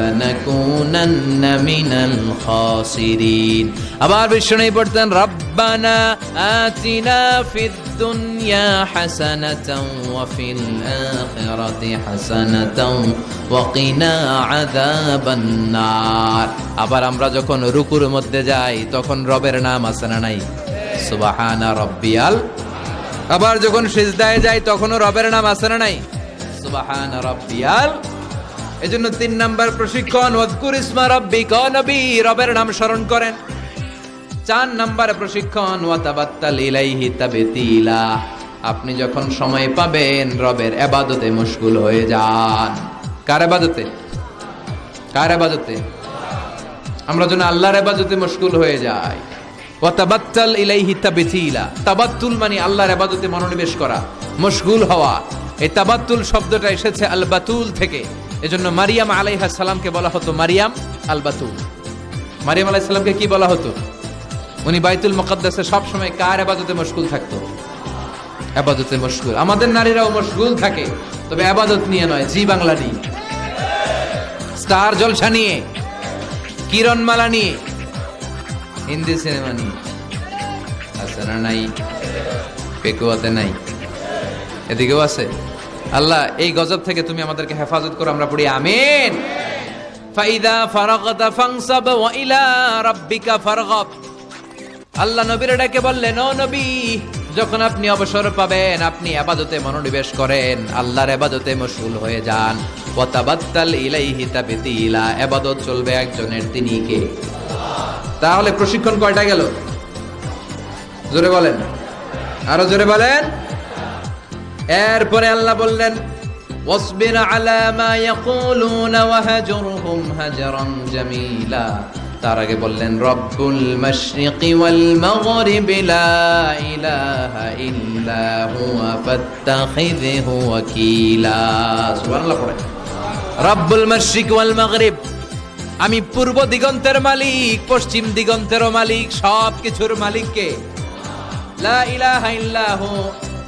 লানাকুনান্না মিনাল খাসিরিন। আবার বিশ্বনবী পড়তেন, রব্বানা আতিনা ফিদ দুনিয়া হাসানাতাও ওয়া ফিল আখিরাতি হাসানাতাও ওয়া কিনা আযাবান নার। আবার আমরা যখন রুকুর মধ্যে যাই, তখন রবের নাম আছে না নাই? সুবহানা রাব্বিয়াল। আবার যখন সিজদায় যাই, তখনও রবের নাম আছে না নাই? সুবহানা রাব্বিয়াল। এজন্য 3 নাম্বার প্রশিক্ষণ, ওয়াযকুর ইসমা রাব্বিকা, নবী রবের নাম স্মরণ করেন। 4 নাম্বার প্রশিক্ষণ, ওয়াতাবাত্তাল ইলাইহি তাবতীলা, আপনি যখন সময় পাবেন রবের ইবাদতে মশগুল হয়ে যান। কার ইবাদতে? কার ইবাদতে? আমরা যেন আল্লাহর ইবাদতে মশগুল হয়ে যাই। ওয়াতাবাত্তাল ইলাইহি তাবতীলা, তাবাত্তুল মানে আল্লাহর ইবাদতে মনোনিবেশ করা, মশগুল হওয়া। এই তাবাত্তুল শব্দটা এসেছে আল বাতুল থেকে। এজন্য মারিয়াম আলাইহিস সালামকে বলা হতো মারিয়াম আল বাতুল। মারিয়াম আলাইহিস সালামকে কি বলা হতো? উনি বাইতুল মুকাদ্দাসে সব সময় কার ইবাদতে মশগুল থাকতো? ইবাদতে মশগুল। আমাদের নারীরাও মশগুল থাকে, তবে ইবাদত নিয়ে নয়, জি বাংলা নিয়ে, স্টার জলসা নিয়ে। কিরণমালা নিয়ে, হিন্দি সিনেমা নিয়ে, আছে না নাই? পেকুয়াতে নাই, এদিকেও আছে। আল্লাহ এই গজব থেকে তুমি আমাদেরকে হেফাজত করো, আমরা পড়ি আমিন। ফাইদা ফারাগতা ফানসাব ওয়া ইলা রাব্বিকা ফারগাব। আল্লাহ নবীর ডাকে বললেন, ও নবী, যখন আপনি অবসর পাবেন আপনি ইবাদতে মনোনিবেশ করেন, আল্লাহর ইবাদতে মশগুল হয়ে যান। ওয়া তাবাত্তাল ইলাইহি তাবতিলা, ইবাদত চলবে একজনের, তিনি কে? তাহলে প্রশিক্ষণ কয়টা গেল? জোরে বলেন, আরো জোরে বলেন। এরপরে আল্লাহ বললেন, ওয়াসবির আলা মা ইয়াকুলুনা ওয়াহজুরহুম হাজরান জামিলা। তার আগে বললেন, রব্বুল মাশরিকি ওয়াল মাগরিবি লা ইলাহা ইল্লা হুয়া ফাত্তাখিযহু ওয়াকিলা। সুবহানাল্লাহ পড়ে। রব্বুল মাশরিক ওয়াল মাগরিব, আমি পূর্ব দিগন্তের মালিক, পশ্চিম দিগন্তেরও মালিক, সব কিছুর মালিক কে? লা ইলাহা ইল্লাহু,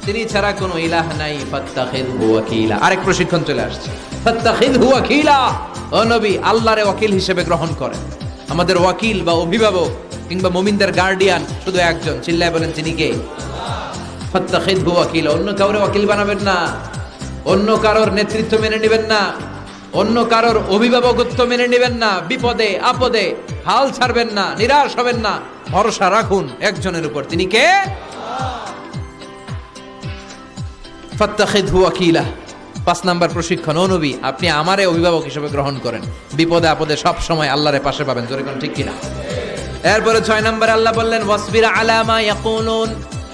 তিনি ছাড়া কোনো ইলাহ নাই। ফাত্তাখিযহু ওয়াকিলা। আরেক প্রশিক্ষণ চলে আসছে, ফাত্তাখিযহু ওয়াকিলা। ও নবী, আল্লাহরে ওয়াকিল হিসেবে গ্রহণ করেন। আমাদের ওয়াকিল বা অভিভাবক কিংবা মুমিনদের গার্ডিয়ান শুধু একজন, চিল্লায় বলেন তিনি কে? ফাত্তাখিযহু ওয়াকিলা। অন্য কাউরে ওয়াকিল বানাবেন না, অন্য কারোর নেতৃত্ব মেনে নেবেন না, অন্য কারোর অভিভাবকত্ব মেনে নেবেন না। বিপদে আপদে হাল ছাড়বেন না, নিরাশ হবেন না, ভরসা রাখুন একজনের উপর, তিনি কে? ফাত্তাখিযহু ওয়াকিলা। 5 নাম্বার প্রশিক্ষণ, ও নবী, আপনি আমারে অভিভাবক হিসেবে গ্রহণ করেন, বিপদে আপদে সব সময় আল্লাহরে পাশে পাবেন। জোরে কোন ঠিক কিনা? এরপরে 6 নম্বরে আল্লাহ বললেন, ওয়াসবির আলা মা ইয়াকুলুন।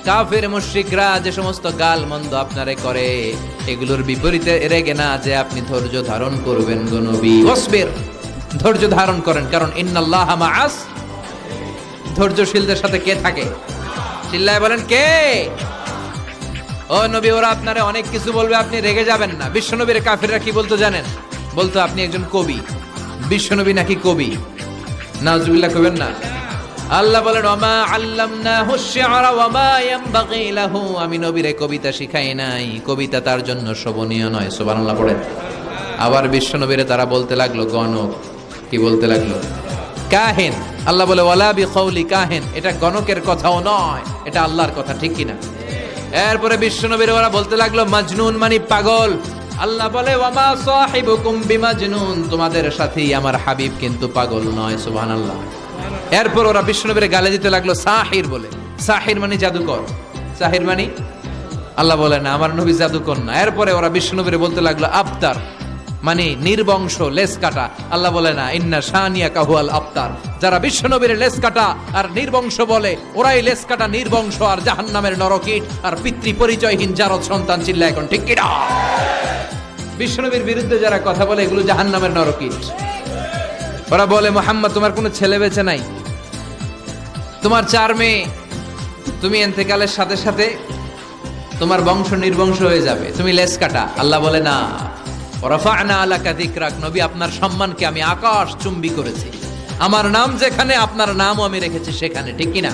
কাফির মুশরিকরা যে সমস্ত গাল মন্দ আপনারে করে, এগুলোর বিপরীতে রেগে না যে আপনি ধৈর্য ধারণ করবেন গো নবী। ওয়াসবির, ধৈর্য ধারণ করেন, কারণ ইন্নাল্লাহা মাআস। ধৈর্যশীলদের সাথে কে থাকে? চিল্লায় বলেন কে? ও নবী, ওরা আপনারে অনেক কিছু বলবে, আপনি রেগে যাবেন না। বিশ্বনবীর কাফিররা কি বলতো জানেন? বলতো আপনি একজন কবি। বিশ্বনবী নাকি কবি? নাউজুবিল্লাহ কইবেন না। আল্লাহ বলেন, ওমা আল্লামনাহু আশ-শি'রা ওয়া মা ইয়ানবাগি লাহু। আমি নবীরে কবিতা শিখাই নাই, কবিতা তার জন্য শোভনীয় নয়। সুবহানাল্লাহ পড়েন। আবার বিশ্বনবীরে তারা বলতে লাগলো গণক। কি বলতে লাগলো? কাহিন। আল্লাহ বলে, ওয়ালা বিকাউলি কাহিন, এটা গণকের কথাও নয়, এটা আল্লাহর কথা, ঠিক কিনা? এরপরে বিশ্বনবীর ওরা বলতে লাগলো মাজনুন, মানে পাগল। আল্লাহ বলে, ওয়ামা সাহিবুকুম বিমাজনুন, তোমাদের সাথী আমার হাবিব কিন্তু পাগল নয়। সুবহানাল্লাহ। এরপর ওরা বিশ্বনবীর গালে দিতে লাগলো সাহির বলে। সাহির মানে জাদুকর। সাহির মানে? আল্লাহ বলে না, আমার নবী জাদুকর না। এরপরে ওরা বিশ্বনবীর বলতে লাগলো আবতার, মানে নির্বংশ, লেস কাটা। আল্লাহ বলে না, ইন্না শানিয়াকা হুয়াল আবতার। যারা বিশ্বনবীর লেস কাটা আর নির্বংশ বলে, ওরাই লেস কাটা, নির্বংশ আর জাহান্নামের নরকীট আর পিতৃ পরিচয়হীন জারদ সন্তান। চিল্লা এখন ঠিক কিনা? বিশ্বনবীর বিরুদ্ধে যারা কথা বলে, এগুলো জাহান্নামের নরকীট। ওরা বলে, মুহাম্মদ তোমার কোনো ছেলে বেঁচে নাই, তোমার 4 মেয়ে, তুমি ইন্তেকালের সাথে সাথে তোমার বংশ নির্বংশ হয়ে যাবে, তুমি লেস কাটা। আল্লাহ বলে না, রাফা'না আলাকা যিকরাক, নবী আপনার সম্মানকে আমি আকাশ চুম্বি করেছি। আমার নাম যেখানে, আপনার নামও আমি রেখেছি সেখানে, ঠিক কিনা?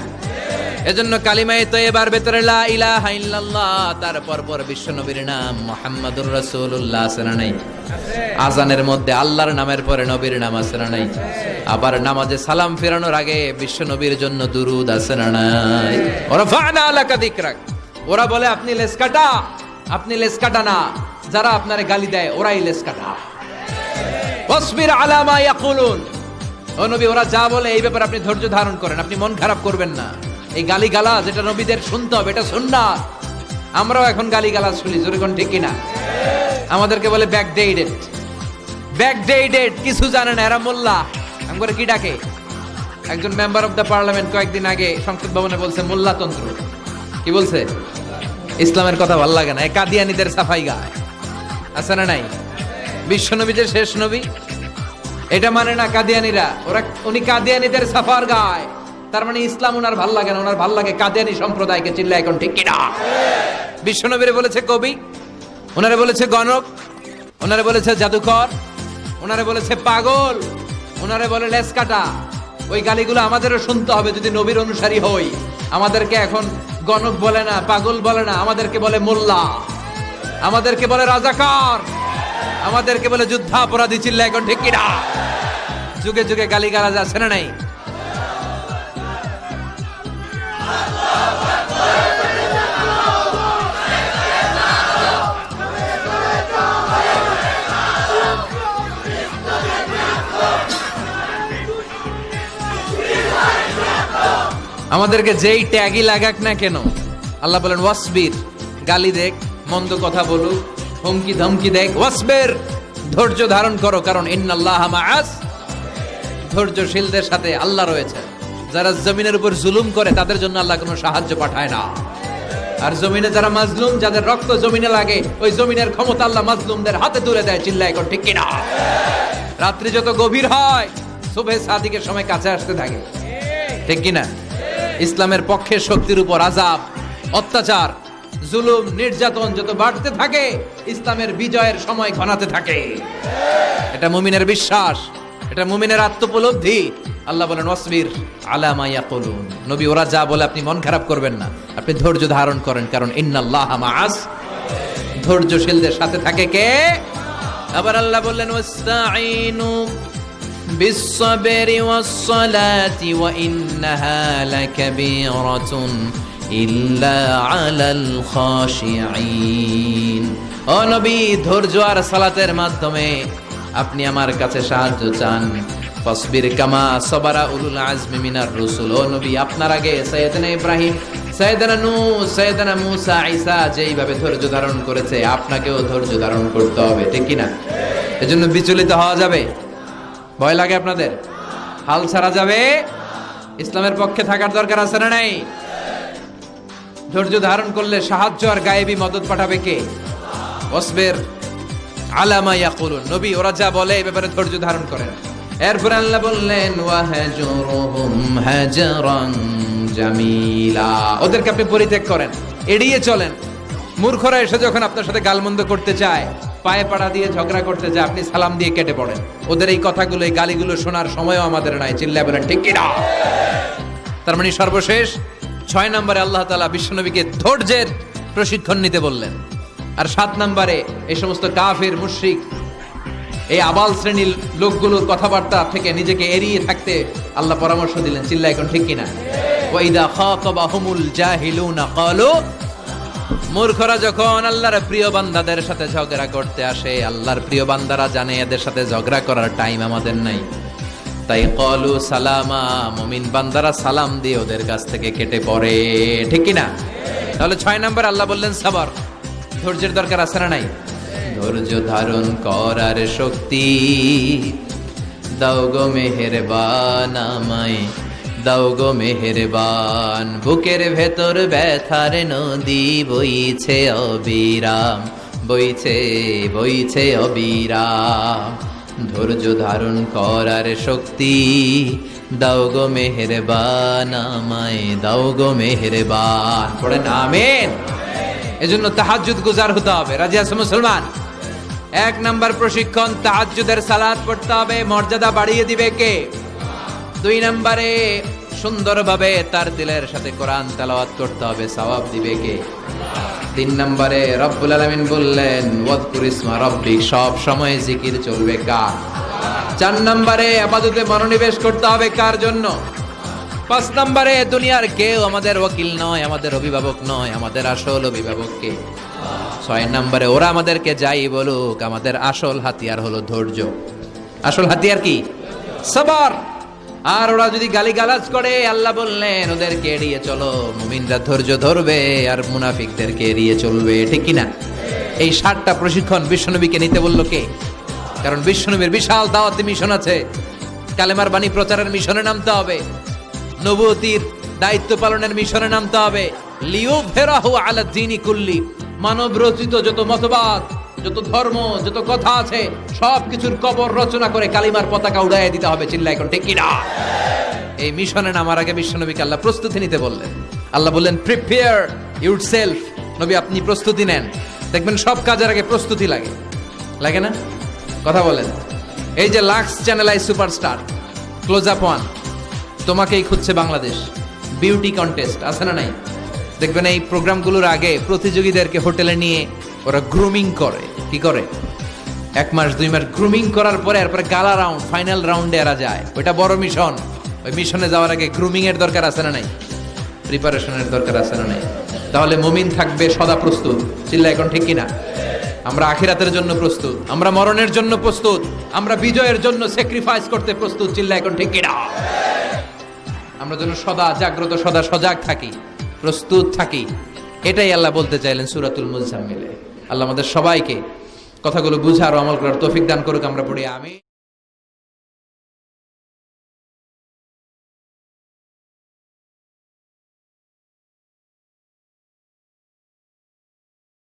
এজন্য কালিমায়ে তয়্যিবার ভিতরে লা ইলাহা ইল্লাল্লাহ, তারপর পর বিশ্বনবীর নাম মুহাম্মাদুর রাসূলুল্লাহ আছে না নাই? আজানের মধ্যে আল্লাহর নামের পরে নবীর নাম আছে না নাই? আবার নামাজে সালাম ফেরানোর আগে বিশ্বনবীর জন্য দুরূদ আছে না নাই? রাফা'না আলাকা যিকরাক। ওরা বলে আপনি লেস কাটা, আপনি লেস কাটা না, যারা আপনারে গালি দেয় ওরাই লেস কাটা। ওয়াসবির আলা মা ইয়াকুলুন। ও নবী, ওরা যা বলে এই ব্যাপারে আপনি ধৈর্য ধারণ করেন, আপনি মন খারাপ করবেন না। এই গালি গালা যেটা নবীদের শুনতে হবে, এটা সুন্নাত। আমরাও এখন গালি গালা শুনি, জোরে কোন ঠিক কিনা? আমাদেরকে বলে ব্যাকডেটেড, ব্যাকডেটেড, কিছু জানে না এরা মোল্লা। আমরা কি ডাকে? একজন মেম্বার অফ দ্য পার্লামেন্ট কয়েকদিন আগে সংসদ ভবনে বলছে মোল্লাতন্ত্র। কি বলছে? ইসলামের কথা ভালো লাগে না, এই কাদিয়ানীদের সাফাই গায়। আছে না নাই? বিশ্বনবী যে শেষ নবী, এটা মানে না কাদিয়ানীরা। উনি কাদিয়ানীদের সাফার গায়, তার মানে ইসলাম ওনার ভাল লাগে না, ওনার ভাল লাগে কাদিয়ানী সম্প্রদায়কে। চিল্লা এখন ঠিক কিনা? বিশ্বনবীরে বলেছে কবি, ওনারে বলেছে গণক, ওনারে বলেছে জাদুকর, ওনারে বলেছে পাগল, ওনারে বলে লেস কাটা। ওই গালিগুলো আমাদেরও শুনতে হবে যদি নবীর অনুসারী হই। আমাদেরকে এখন গণক বলে না, পাগল বলে না, আমাদেরকে বলে মোল্লা, আমাদেরকে বলে রাজাকার, আমাদেরকে বলে যুদ্ধাপরাধী। চিল্লা এখন ঠিক কিনা? যুগে যুগে গালিগালাজ আছে না নাই? আমাদেরকে যেই ট্যাগই লাগাক না কেন, আল্লাহ বলেন ওয়াসবির, গালি দেখ, মন্দ কথা বলুক, হুমকি ধমকি দেখ, ওয়াসবির, ধৈর্য ধারণ করো, কারণ ইন্নাল্লাহা মাআস, ধৈর্যশীলদের সাথে আল্লাহ রয়েছে। যারা জমিনের উপর জুলুম করে তাদের জন্য আল্লাহ কোনো সাহায্য পাঠায় না। আর জমিনে যারা মাজলুম, যাদের রক্ত জমিনে লাগে, ওই জমিনের ক্ষমতা আল্লাহ মাজলুমদের হাতে তুলে দেয়। চিল্লায় এখন ঠিক কিনা? রাত্রি যত গভীর হয়, সুবহে সাদিকের সময় কাছে আসতে থাকে, ঠিক কিনা? ইসলামের পক্ষের শক্তির উপর আযাব, অত্যাচার, জুলুম, নির্যাতন যত বাড়তে থাকে, ইসলামের বিজয়ের সময় ঘনাতে থাকে। এটা মুমিনের বিশ্বাস, এটা মুমিনের আত্মোপলব্ধি। আল্লাহ বলেন ওয়াসবির আলা মা ইয়াকুলুন, নবী ওরা যা বলে আপনি মন খারাপ করবেন না, আপনি ধৈর্য ধারণ করেন, কারণ ইন্নাল্লাহা মাআস, ধৈর্যশীলদের সাথে থাকে কে? আবার আল্লাহ বললেন ওয়াস্তাঈনু বিস-সাবরি ওয়াস-সালাতি ওয়া ইন্নাহা লাকাবীরাতুন ইল্লা আলাল খাশিঈন। ও নবী, ধৈর্য আর সালাতের মাধ্যমে আপনি আমার কাছে সাহায্য চান। ফাসবির কামা সাবারা উলুল আজমি মিনার রুসুল। ও নবী, আপনার আগে সাইয়েদনা ইব্রাহিম, সাইয়েদনা নূহ, সাইয়েদনা মূসা, ঈসা যেইভাবে ধৈর্য ধারণ করেছে, আপনাকেও ধৈর্য ধারণ করতে হবে, ঠিক কি না? এজন্য বিচলিত হওয়া যাবে? ভয় লাগে আপনাদের? হাল ছাড়া যাবে? ইসলামের পক্ষে থাকার দরকার আছে না নাই? ধৈর্য ধারণ করলে সাহায্য আর গায়েবী মদত পাঠাবে কে? ওয়াসবির আলা মা ইয়াকুলুন, নবী ওরা যা বলে এই ব্যাপারে ধৈর্য ধারণ করেন। এরপর আল্লাহ বললেন ওয়াহজুরহুম হাজরান জামিলা, ওদেরকে আপনি পরিত্যাগ করেন, এড়িয়ে চলেন। মূর্খরা এসে যখন আপনার সাথে গালমন্দ করতে চায়, পায়ে পাড়া দিয়ে ঝগড়া করতে চায়, আপনি সালাম দিয়ে কেটে পড়েন। ওদের এই কথাগুলো, এই গালিগুলো শোনার সময়ও আমাদের নাই। চিল্লায় বলেন ঠিক কি না? তার মানে সর্বশেষ 6 নম্বরে আল্লাহ তাআলা বিশ্বনবীকে ধৈর্যের প্রশিক্ষণ নিতে বললেন। আর 7 নম্বরে এই সমস্ত কাফির, মুশরিক, এই আবাল শ্রেণীর লোকগুলোর কথাবার্তা থেকে নিজেকে এড়িয়ে থাকতে আল্লাহ পরামর্শ দিলেন। চিল্লায় এখন ঠিক কিনা? ওয়া ইদা খাতাবাহুমুল জাহিলুনা ক্বালু, মূর্খরা যখন আল্লাহর প্রিয় বান্দাদের সাথে ঝগড়া করতে আসে, আল্লাহর প্রিয় বান্দারা জানে এদের সাথে ঝগড়া করার টাইম আমাদের নাই, তাই ক্বালু সালামা, মুমিন বান্দারা সালাম দিয়ে ওদের কাছ থেকে কেটে পড়ে, ঠিক কিনা? তাহলে 6 নম্বর আল্লাহ বললেন সবর, ধৈর্যের দরকার আছে না নাই? ধৈর্য ধারণ করার শক্তি দাও গো মেহেরবান, আমায় দাও গো মেহেরবান। বুকের ভেতর ব্যথার নদী বইছে অবিরাম, বইছে বইছে অবিরাম। ধৈর্য ধারণ করার শক্তি দাও গো মেহেরবান, আমায় দাও গো মেহেরবান। পড়েন আমিন। এজন্য তাহাজ্জুদ গুজার হতে হবে। রাজি আছে মুসলমান? 1 নাম্বার প্রশিক্ষণ, তাহাজ্জুদের সালাত পড়তে হবে। মর্যাদা বাড়িয়ে দিবে কে? 2 নম্বরে সুন্দরভাবে তার দিলের সাথে কোরআন তেলাওয়াত করতে হবে, সওয়াব দিবে কে? 3 নম্বরে রব্বুল আলামিন বললেন ওয়াজকুর ইসমা রাব্বিক, সব সময় জিকির চলবে কার? 4 নম্বরে ইবাদতে মনোনিবেশ করতে হবে কার জন্য? 5 নম্বরে দুনিয়ার কেউ আমাদের ওয়াকিল নয়, আমাদের অভিভাবক নয়, আমাদের আসল অভিভাবক কে? 6 নম্বরে ওরা আমাদেরকে যাই বলুক, আমাদের আসল হাতিয়ার হলো ধৈর্য। আসল হাতিয়ার কি? সবর। আর ওরা যদি গালিগালাজ করে, আল্লাহ বললেন ওদেরকে এড়িয়ে চলো। মুমিনরা ধৈর্য ধরবে আর মুনাফিকদেরকে এড়িয়ে চলবে, ঠিক কিনা? এই 7টা প্রশিক্ষণ বিশ্বনবীকে নিতে বলল কে? কারণ বিশ্বনবীর বিশাল দাওয়াতি মিশন আছে। কালেমার বাণী প্রচারের মিশনে নামতে হবে, নবুয়তির দায়িত্ব পালনের মিশনে নামতে হবে। লিয়ুযহিরাহু আলা দ্বীনি কুল্লি, মানব রচিত যত মতবাদ, যত ধর্ম, যত কথা আছে, সব কিছুর কবর রচনা করে কালিমার পতাকা উড়াইয়ে দিতে হবে। চিল্লায় এখন ঠিক কিনা? এই মিশনে নামার আগে বিশ্বনবীকে আল্লাহ প্রস্তুতি নিতে বললেন। আল্লাহ বললেন প্রিপেয়ার ইউরসেলফ। নবী আপনি প্রস্তুতি নেন। দেখবেন সব কাজের আগে প্রস্তুতি লাগে, লাগে না? কথা বলেন। এই যে Lux Channel I Superstar, Close Up One, তোমাকেই খুঁজছে বাংলাদেশ, বিউটি কন্টেস্ট আছে না নাই? দেখবেন এই প্রোগ্রামগুলোর আগে প্রতিযোগীদেরকে হোটেলে নিয়ে ওরা গ্রুমিং করে। কি করে? 1 মাস 2 মাস গ্রুমিং করার পরে এরপরে গালা রাউন্ড, ফাইনাল রাউন্ডে এরা যায়। ওইটা বড় মিশন। ওই মিশনে যাওয়ার আগে গ্রুমিং এর দরকার আছে না নাই? প্রিপারেশনের দরকার আছে না নাই? তাহলে মুমিন থাকবে সদা প্রস্তুত। চিল্লা এখন ঠিক কিনা? আমরা আখিরাতের জন্য প্রস্তুত, আমরা মরণের জন্য প্রস্তুত, আমরা বিজয়ের জন্য স্যাক্রিফাইস করতে প্রস্তুত। চিল্লা এখন ঠিক কিনা? আমরা যেন সদা জাগ্রত, সদা সজাগ থাকি, প্রস্তুত থাকি। এটাই আল্লাহ বলতে চাইলেন সূরাতুল মুজাম্মিলে। আল্লাহ আমাদের সবাইকে কথাগুলো বুঝার ও আমল করার তৌফিক দান করুক। আমরা পড়ি আমিন।